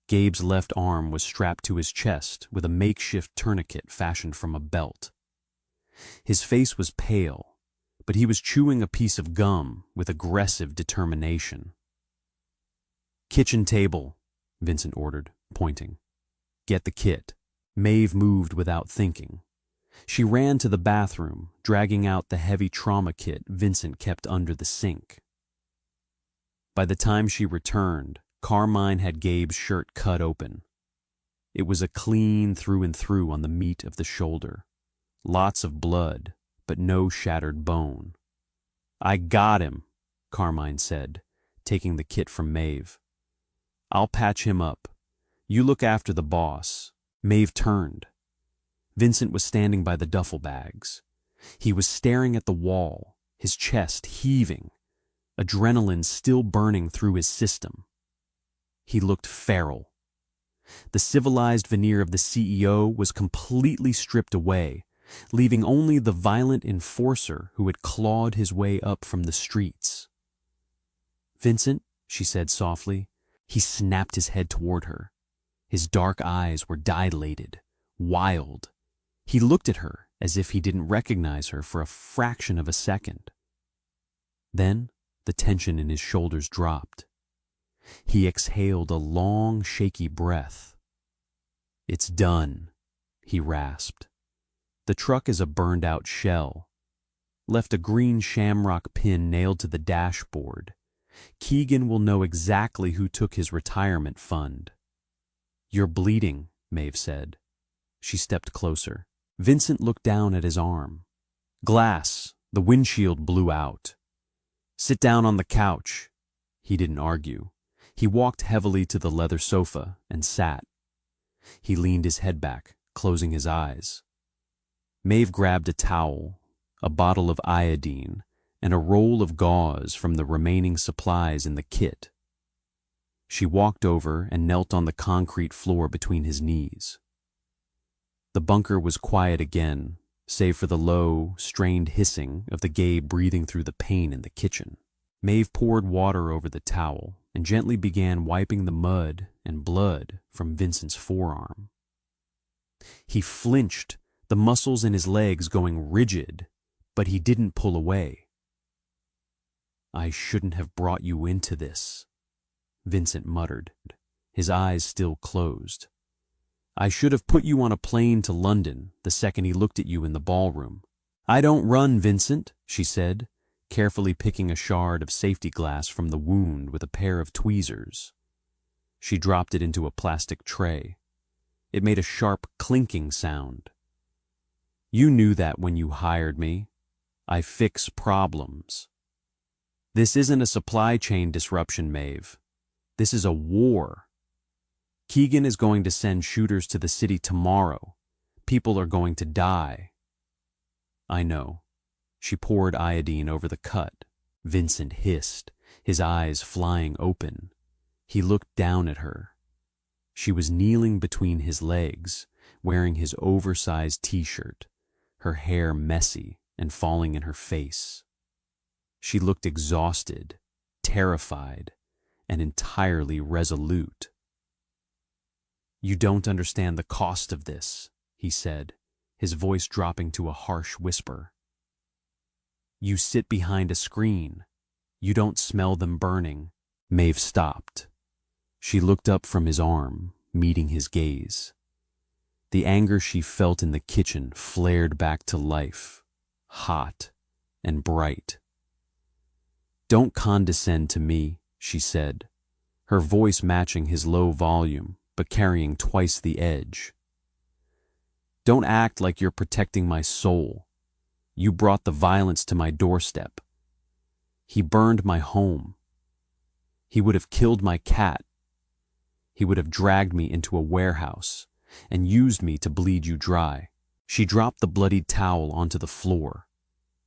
Gabe's left arm was strapped to his chest with a makeshift tourniquet fashioned from a belt. His face was pale, but he was chewing a piece of gum with aggressive determination. "Kitchen table," Vincent ordered, pointing. "Get the kit." Maeve moved without thinking. She ran to the bathroom, dragging out the heavy trauma kit Vincent kept under the sink. By the time she returned, Carmine had Gabe's shirt cut open. It was a clean through and through on the meat of the shoulder. Lots of blood, but no shattered bone. "I got him," Carmine said, taking the kit from Maeve. "I'll patch him up. You look after the boss. Maeve turned. Vincent was standing by the duffel bags. He was staring at the wall, his chest heaving, adrenaline still burning through his system. He looked feral. The civilized veneer of the CEO was completely stripped away, leaving only the violent enforcer who had clawed his way up from the streets. "Vincent," she said softly. He snapped his head toward her. His dark eyes were dilated, wild. He looked at her as if he didn't recognize her for a fraction of a second. Then the tension in his shoulders dropped. He exhaled a long, shaky breath. "It's done," he rasped. "The truck is a burned-out shell. Left a green shamrock pin nailed to the dashboard. Keegan will know exactly who took his retirement fund." "You're bleeding," Maeve said. She stepped closer. Vincent looked down at his arm. "Glass, the windshield blew out." "Sit down on the couch." He didn't argue. He walked heavily to the leather sofa and sat. He leaned his head back, closing his eyes. Maeve grabbed a towel, a bottle of iodine, and a roll of gauze from the remaining supplies in the kit. She walked over and knelt on the concrete floor between his knees. The bunker was quiet again, save for the low, strained hissing of the Gabe breathing through the pane in the kitchen. Maeve poured water over the towel and gently began wiping the mud and blood from Vincent's forearm. He flinched, the muscles in his legs going rigid, but he didn't pull away. "I shouldn't have brought you into this," Vincent muttered, his eyes still closed. "I should have put you on a plane to London the second he looked at you in the ballroom." "I don't run, Vincent," she said, carefully picking a shard of safety glass from the wound with a pair of tweezers. She dropped it into a plastic tray. It made a sharp clinking sound. "You knew that when you hired me. I fix problems." "This isn't a supply chain disruption, Maeve. This is a war. Keegan is going to send shooters to the city tomorrow. People are going to die." "I know." She poured iodine over the cut. Vincent hissed, his eyes flying open. He looked down at her. She was kneeling between his legs, wearing his oversized t-shirt, her hair messy and falling in her face. She looked exhausted, terrified, and entirely resolute. "You don't understand the cost of this," he said, his voice dropping to a harsh whisper. "You sit behind a screen. You don't smell them burning." Maeve stopped. She looked up from his arm, meeting his gaze. The anger she felt in the kitchen flared back to life, hot and bright. "Don't condescend to me," she said, her voice matching his low volume, but carrying twice the edge. "Don't act like you're protecting my soul. You brought the violence to my doorstep. He burned my home. He would have killed my cat. He would have dragged me into a warehouse and used me to bleed you dry." She dropped the bloodied towel onto the floor.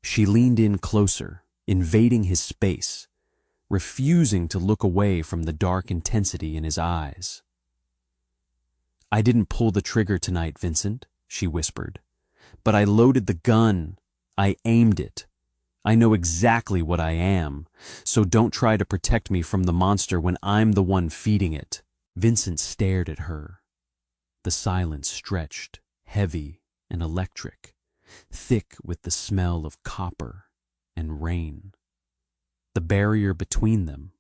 She leaned in closer, invading his space, refusing to look away from the dark intensity in his eyes. "I didn't pull the trigger tonight, Vincent," she whispered, "but I loaded the gun. I aimed it. I know exactly what I am, so don't try to protect me from the monster when I'm the one feeding it." Vincent stared at her. The silence stretched, heavy and electric, thick with the smell of copper and rain. The barrier between them,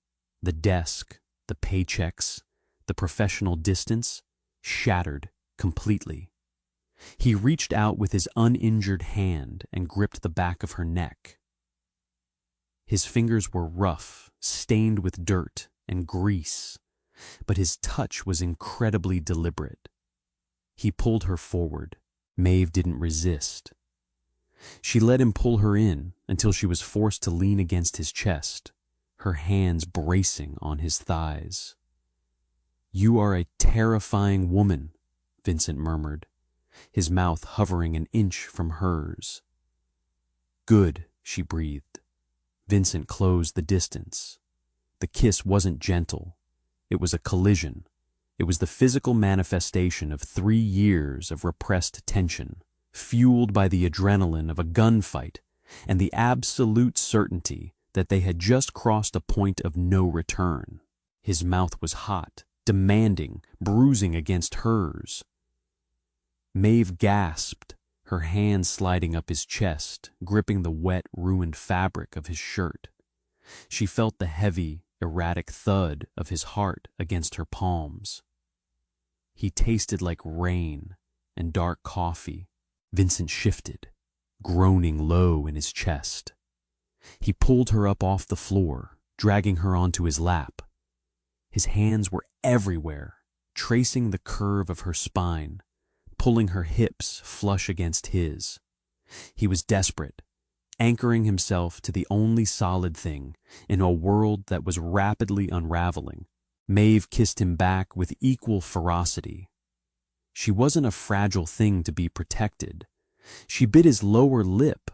the desk, the paychecks, the professional distance, shattered completely. He reached out with his uninjured hand and gripped the back of her neck. His fingers were rough, stained with dirt and grease, but his touch was incredibly deliberate. He pulled her forward. Maeve didn't resist. She let him pull her in until she was forced to lean against his chest, her hands bracing on his thighs. "You are a terrifying woman," Vincent murmured, his mouth hovering an inch from hers. "Good," she breathed. Vincent closed the distance. The kiss wasn't gentle. It was a collision. It was the physical manifestation of 3 years of repressed tension, fueled by the adrenaline of a gunfight and the absolute certainty that they had just crossed a point of no return. His mouth was hot, demanding, bruising against hers. Maeve gasped, her hand sliding up his chest, gripping the wet, ruined fabric of his shirt. She felt the heavy, erratic thud of his heart against her palms. He tasted like rain and dark coffee. Vincent shifted, groaning low in his chest. He pulled her up off the floor, dragging her onto his lap. His hands were everywhere, tracing the curve of her spine, pulling her hips flush against his. He was desperate, anchoring himself to the only solid thing in a world that was rapidly unraveling. Maeve kissed him back with equal ferocity. She wasn't a fragile thing to be protected. She bit his lower lip,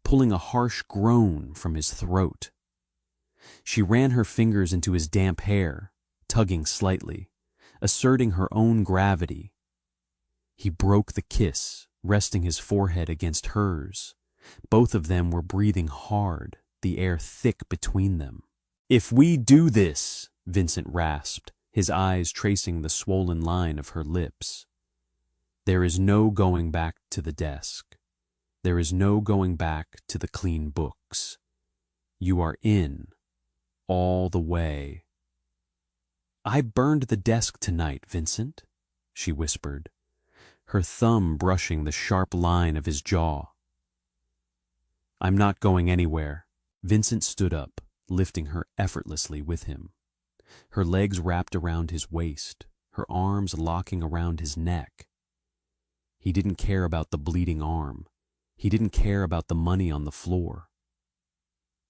pulling a harsh groan from his throat. She ran her fingers into his damp hair, tugging slightly, asserting her own gravity. He broke the kiss, resting his forehead against hers. Both of them were breathing hard, the air thick between them. "If we do this," Vincent rasped, his eyes tracing the swollen line of her lips, "there is no going back to the desk. There is no going back to the clean books. You are in, all the way." "I burned the desk tonight, Vincent," she whispered, her thumb brushing the sharp line of his jaw. "I'm not going anywhere." Vincent stood up, lifting her effortlessly with him. Her legs wrapped around his waist, her arms locking around his neck. He didn't care about the bleeding arm. He didn't care about the money on the floor.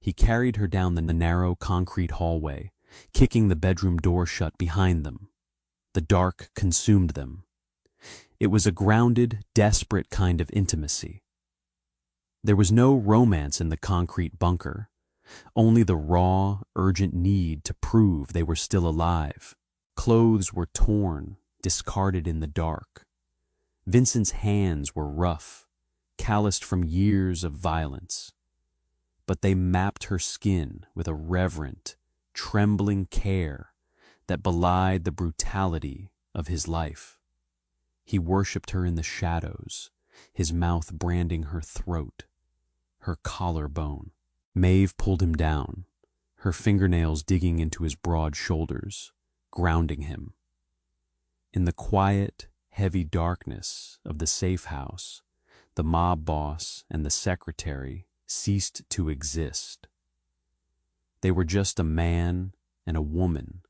He carried her down the narrow concrete hallway, kicking the bedroom door shut behind them. The dark consumed them. It was a grounded, desperate kind of intimacy. There was no romance in the concrete bunker, only the raw, urgent need to prove they were still alive. Clothes were torn, discarded in the dark. Vincent's hands were rough, calloused from years of violence, but they mapped her skin with a reverent, trembling care that belied the brutality of his life. He worshipped her in the shadows, his mouth branding her throat, her collarbone. Maeve pulled him down, her fingernails digging into his broad shoulders, grounding him. In the quiet, heavy darkness of the safe house, the mob boss and the secretary ceased to exist. They were just a man and a woman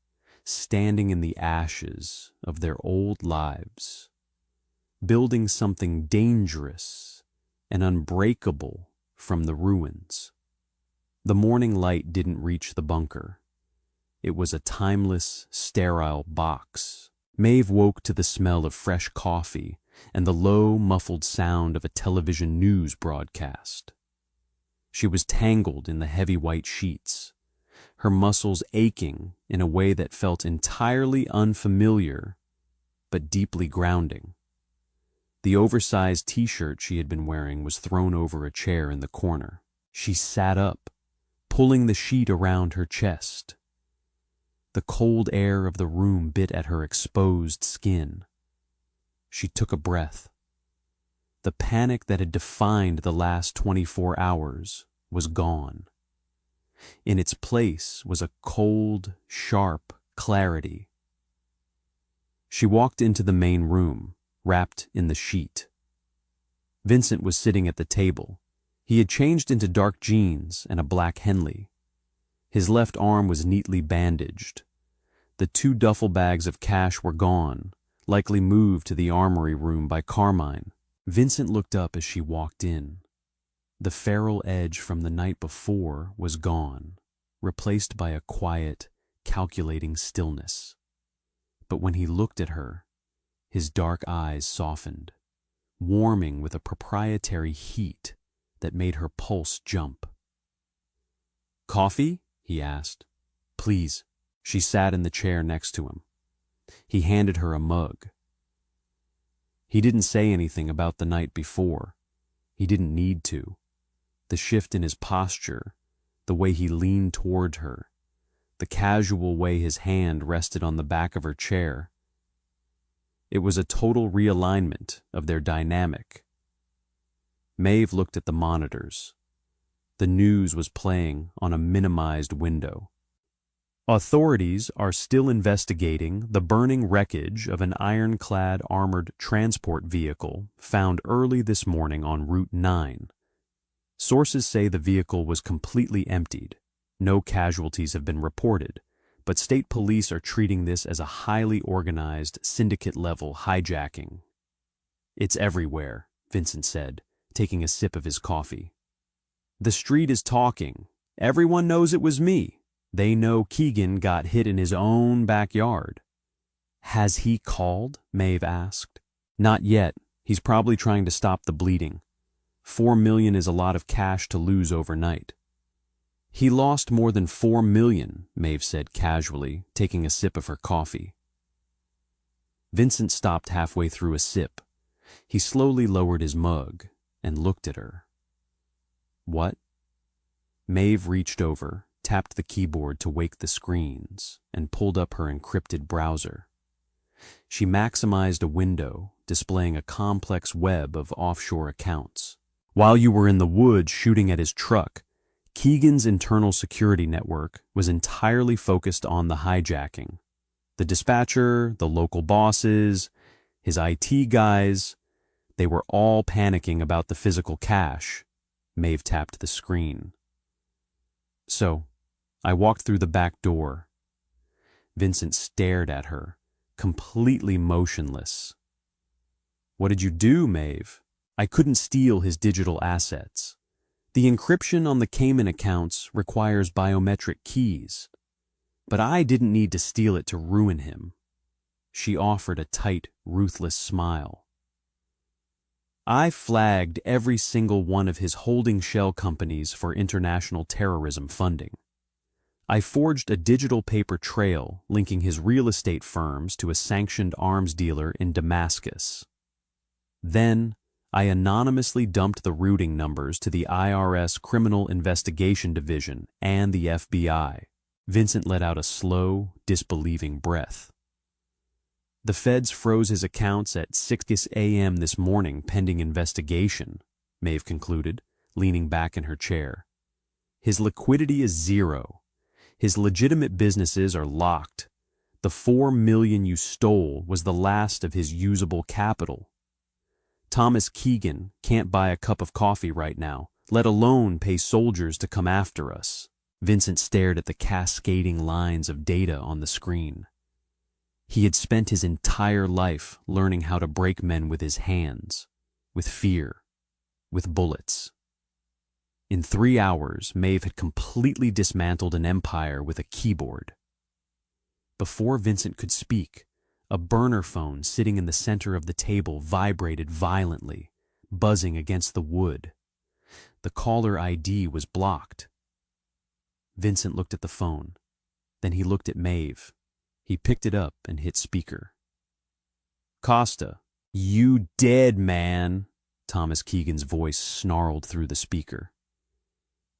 standing in the ashes of their old lives, building something dangerous and unbreakable from the ruins. The morning light didn't reach the bunker. It was a timeless, sterile box. Maeve woke to the smell of fresh coffee and the low, muffled sound of a television news broadcast. She was tangled in the heavy white sheets, her muscles aching in a way that felt entirely unfamiliar but deeply grounding. The oversized t-shirt she had been wearing was thrown over a chair in the corner. She sat up, pulling the sheet around her chest. The cold air of the room bit at her exposed skin. She took a breath. The panic that had defined the last 24 hours was gone. In its place was a cold, sharp clarity. She walked into the main room, wrapped in the sheet. Vincent was sitting at the table. He had changed into dark jeans and a black Henley. His left arm was neatly bandaged. The 2 duffel bags of cash were gone, likely moved to the armory room by Carmine. Vincent looked up as she walked in. The feral edge from the night before was gone, replaced by a quiet, calculating stillness. But when he looked at her, his dark eyes softened, warming with a proprietary heat that made her pulse jump. "Coffee?" he asked. "Please." She sat in the chair next to him. He handed her a mug. He didn't say anything about the night before. He didn't need to. The shift in his posture, the way he leaned toward her, the casual way his hand rested on the back of her chair. It was a total realignment of their dynamic. Maeve looked at the monitors. The news was playing on a minimized window. Authorities are still investigating the burning wreckage of an ironclad armored transport vehicle found early this morning on Route 9. Sources say the vehicle was completely emptied. No casualties have been reported, but state police are treating this as a highly organized, syndicate-level hijacking. "It's everywhere," Vincent said, taking a sip of his coffee. "The street is talking. Everyone knows it was me. They know Keegan got hit in his own backyard." "Has he called?" Maeve asked. "Not yet. He's probably trying to stop the bleeding. $4 million is a lot of cash to lose overnight." "He lost more than $4 million, Maeve said casually, taking a sip of her coffee. Vincent stopped halfway through a sip. He slowly lowered his mug and looked at her. "What?" Maeve reached over, tapped the keyboard to wake the screens, and pulled up her encrypted browser. She maximized a window, displaying a complex web of offshore accounts. "While you were in the woods shooting at his truck, Keegan's internal security network was entirely focused on the hijacking. The dispatcher, the local bosses, his IT guys, they were all panicking about the physical cash." Maeve tapped the screen. "So, I walked through the back door." Vincent stared at her, completely motionless. "What did you do, Maeve?" "I couldn't steal his digital assets. The encryption on the Cayman accounts requires biometric keys. But I didn't need to steal it to ruin him." She offered a tight, ruthless smile. "I flagged every single one of his holding shell companies for international terrorism funding. I forged a digital paper trail linking his real estate firms to a sanctioned arms dealer in Damascus. Then, I anonymously dumped the routing numbers to the IRS Criminal Investigation Division and the FBI. Vincent let out a slow, disbelieving breath. "The feds froze his accounts at 6 a.m. this morning pending investigation," Maeve concluded, leaning back in her chair. "His liquidity is zero. His legitimate businesses are locked. The $4 million you stole was the last of his usable capital. Thomas Keegan can't buy a cup of coffee right now, let alone pay soldiers to come after us." Vincent stared at the cascading lines of data on the screen. He had spent his entire life learning how to break men with his hands, with fear, with bullets. In 3 hours, Maeve had completely dismantled an empire with a keyboard. Before Vincent could speak, a burner phone sitting in the center of the table vibrated violently, buzzing against the wood. The caller ID was blocked. Vincent looked at the phone. Then he looked at Maeve. He picked it up and hit speaker. "Costa, you dead, man," Thomas Keegan's voice snarled through the speaker.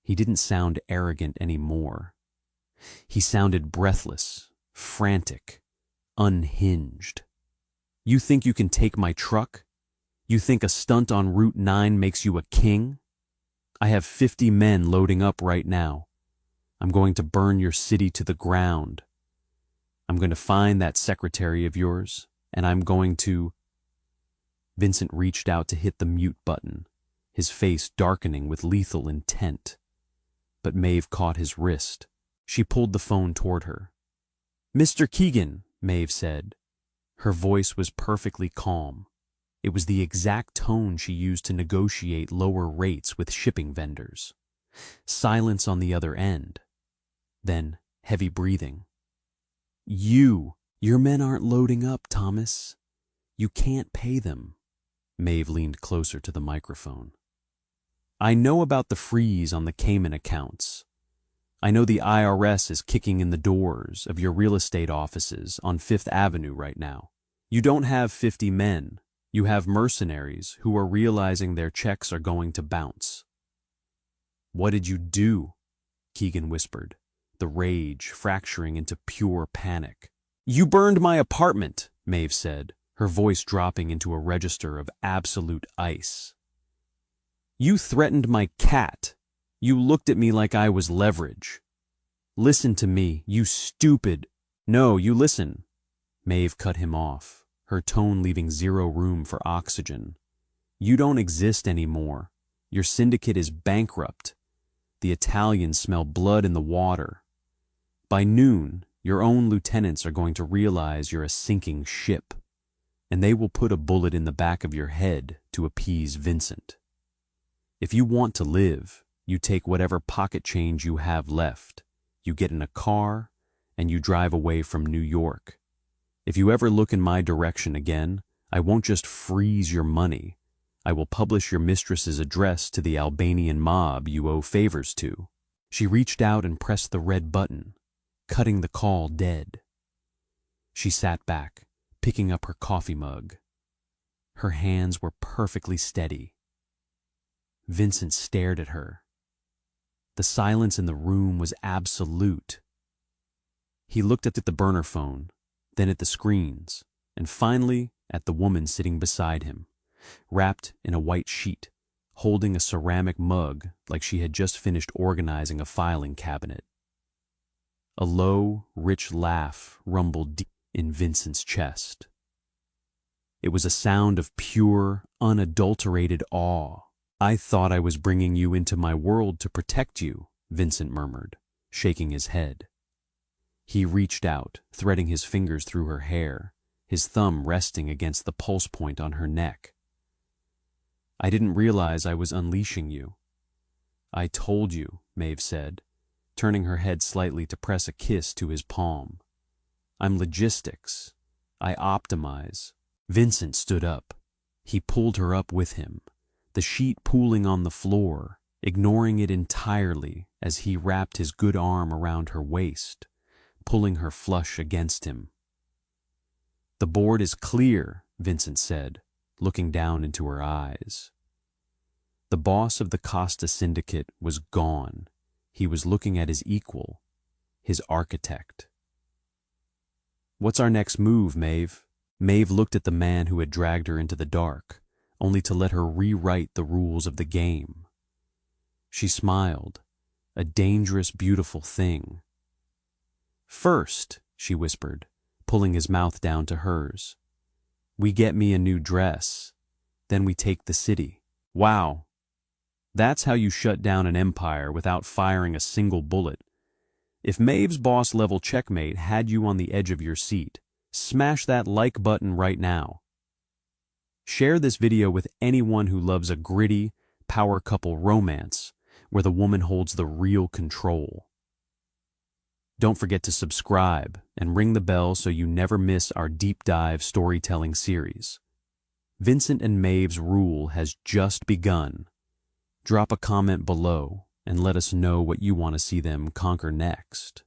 He didn't sound arrogant anymore. He sounded breathless, frantic, unhinged. "You think you can take my truck? You think a stunt on Route 9 makes you a king? I have 50 men loading up right now. I'm going to burn your city to the ground. I'm going to find that secretary of yours, and I'm going to—" Vincent reached out to hit the mute button, his face darkening with lethal intent. But Maeve caught his wrist. She pulled the phone toward her. "Mr. Keegan," Maeve said. Her voice was perfectly calm. It was the exact tone she used to negotiate lower rates with shipping vendors. Silence on the other end. Then heavy breathing. "You Your men aren't loading up, Thomas. You can't pay them. Maeve leaned closer to the microphone. I know about the freeze on the Cayman accounts. I know the IRS is kicking in the doors of your real estate offices on Fifth Avenue right now. You don't have 50 men. You have mercenaries who are realizing their checks are going to bounce. What did you do? Keegan whispered, the rage fracturing into pure panic. You burned my apartment, Maeve said, her voice dropping into a register of absolute ice. You threatened my cat. You looked at me like I was leverage. Listen to me, you stupid. No, you listen. Maeve cut him off, her tone leaving zero room for oxygen. You don't exist anymore. Your syndicate is bankrupt. The Italians smell blood in the water. By noon, your own lieutenants are going to realize you're a sinking ship, and they will put a bullet in the back of your head to appease Vincent. If you want to live, you take whatever pocket change you have left, you get in a car, and you drive away from New York. If you ever look in my direction again, I won't just freeze your money. I will publish your mistress's address to the Albanian mob you owe favors to. She reached out and pressed the red button, cutting the call dead. She sat back, picking up her coffee mug. Her hands were perfectly steady. Vincent stared at her. The silence in the room was absolute. He looked at the burner phone, then at the screens, and finally at the woman sitting beside him, wrapped in a white sheet, holding a ceramic mug like she had just finished organizing a filing cabinet. A low, rich laugh rumbled deep in Vincent's chest. It was a sound of pure, unadulterated awe. I thought I was bringing you into my world to protect you, Vincent murmured, shaking his head. He reached out, threading his fingers through her hair, his thumb resting against the pulse point on her neck. I didn't realize I was unleashing you. I told you, Maeve said, turning her head slightly to press a kiss to his palm. I'm logistics. I optimize. Vincent stood up. He pulled her up with him, the sheet pooling on the floor, ignoring it entirely as he wrapped his good arm around her waist, pulling her flush against him. The board is clear, Vincent said, looking down into her eyes. The boss of the Costa Syndicate was gone. He was looking at his equal, his architect. What's our next move, Maeve? Maeve looked at the man who had dragged her into the dark, only to let her rewrite the rules of the game. She smiled, a dangerous, beautiful thing. First, she whispered, pulling his mouth down to hers, we get me a new dress, then we take the city. Wow, that's how you shut down an empire without firing a single bullet. If Maeve's boss-level checkmate had you on the edge of your seat, smash that like button right now. Share this video with anyone who loves a gritty, power couple romance where the woman holds the real control. Don't forget to subscribe and ring the bell so you never miss our deep dive storytelling series. Vincent and Maeve's rule has just begun. Drop a comment below and let us know what you want to see them conquer next.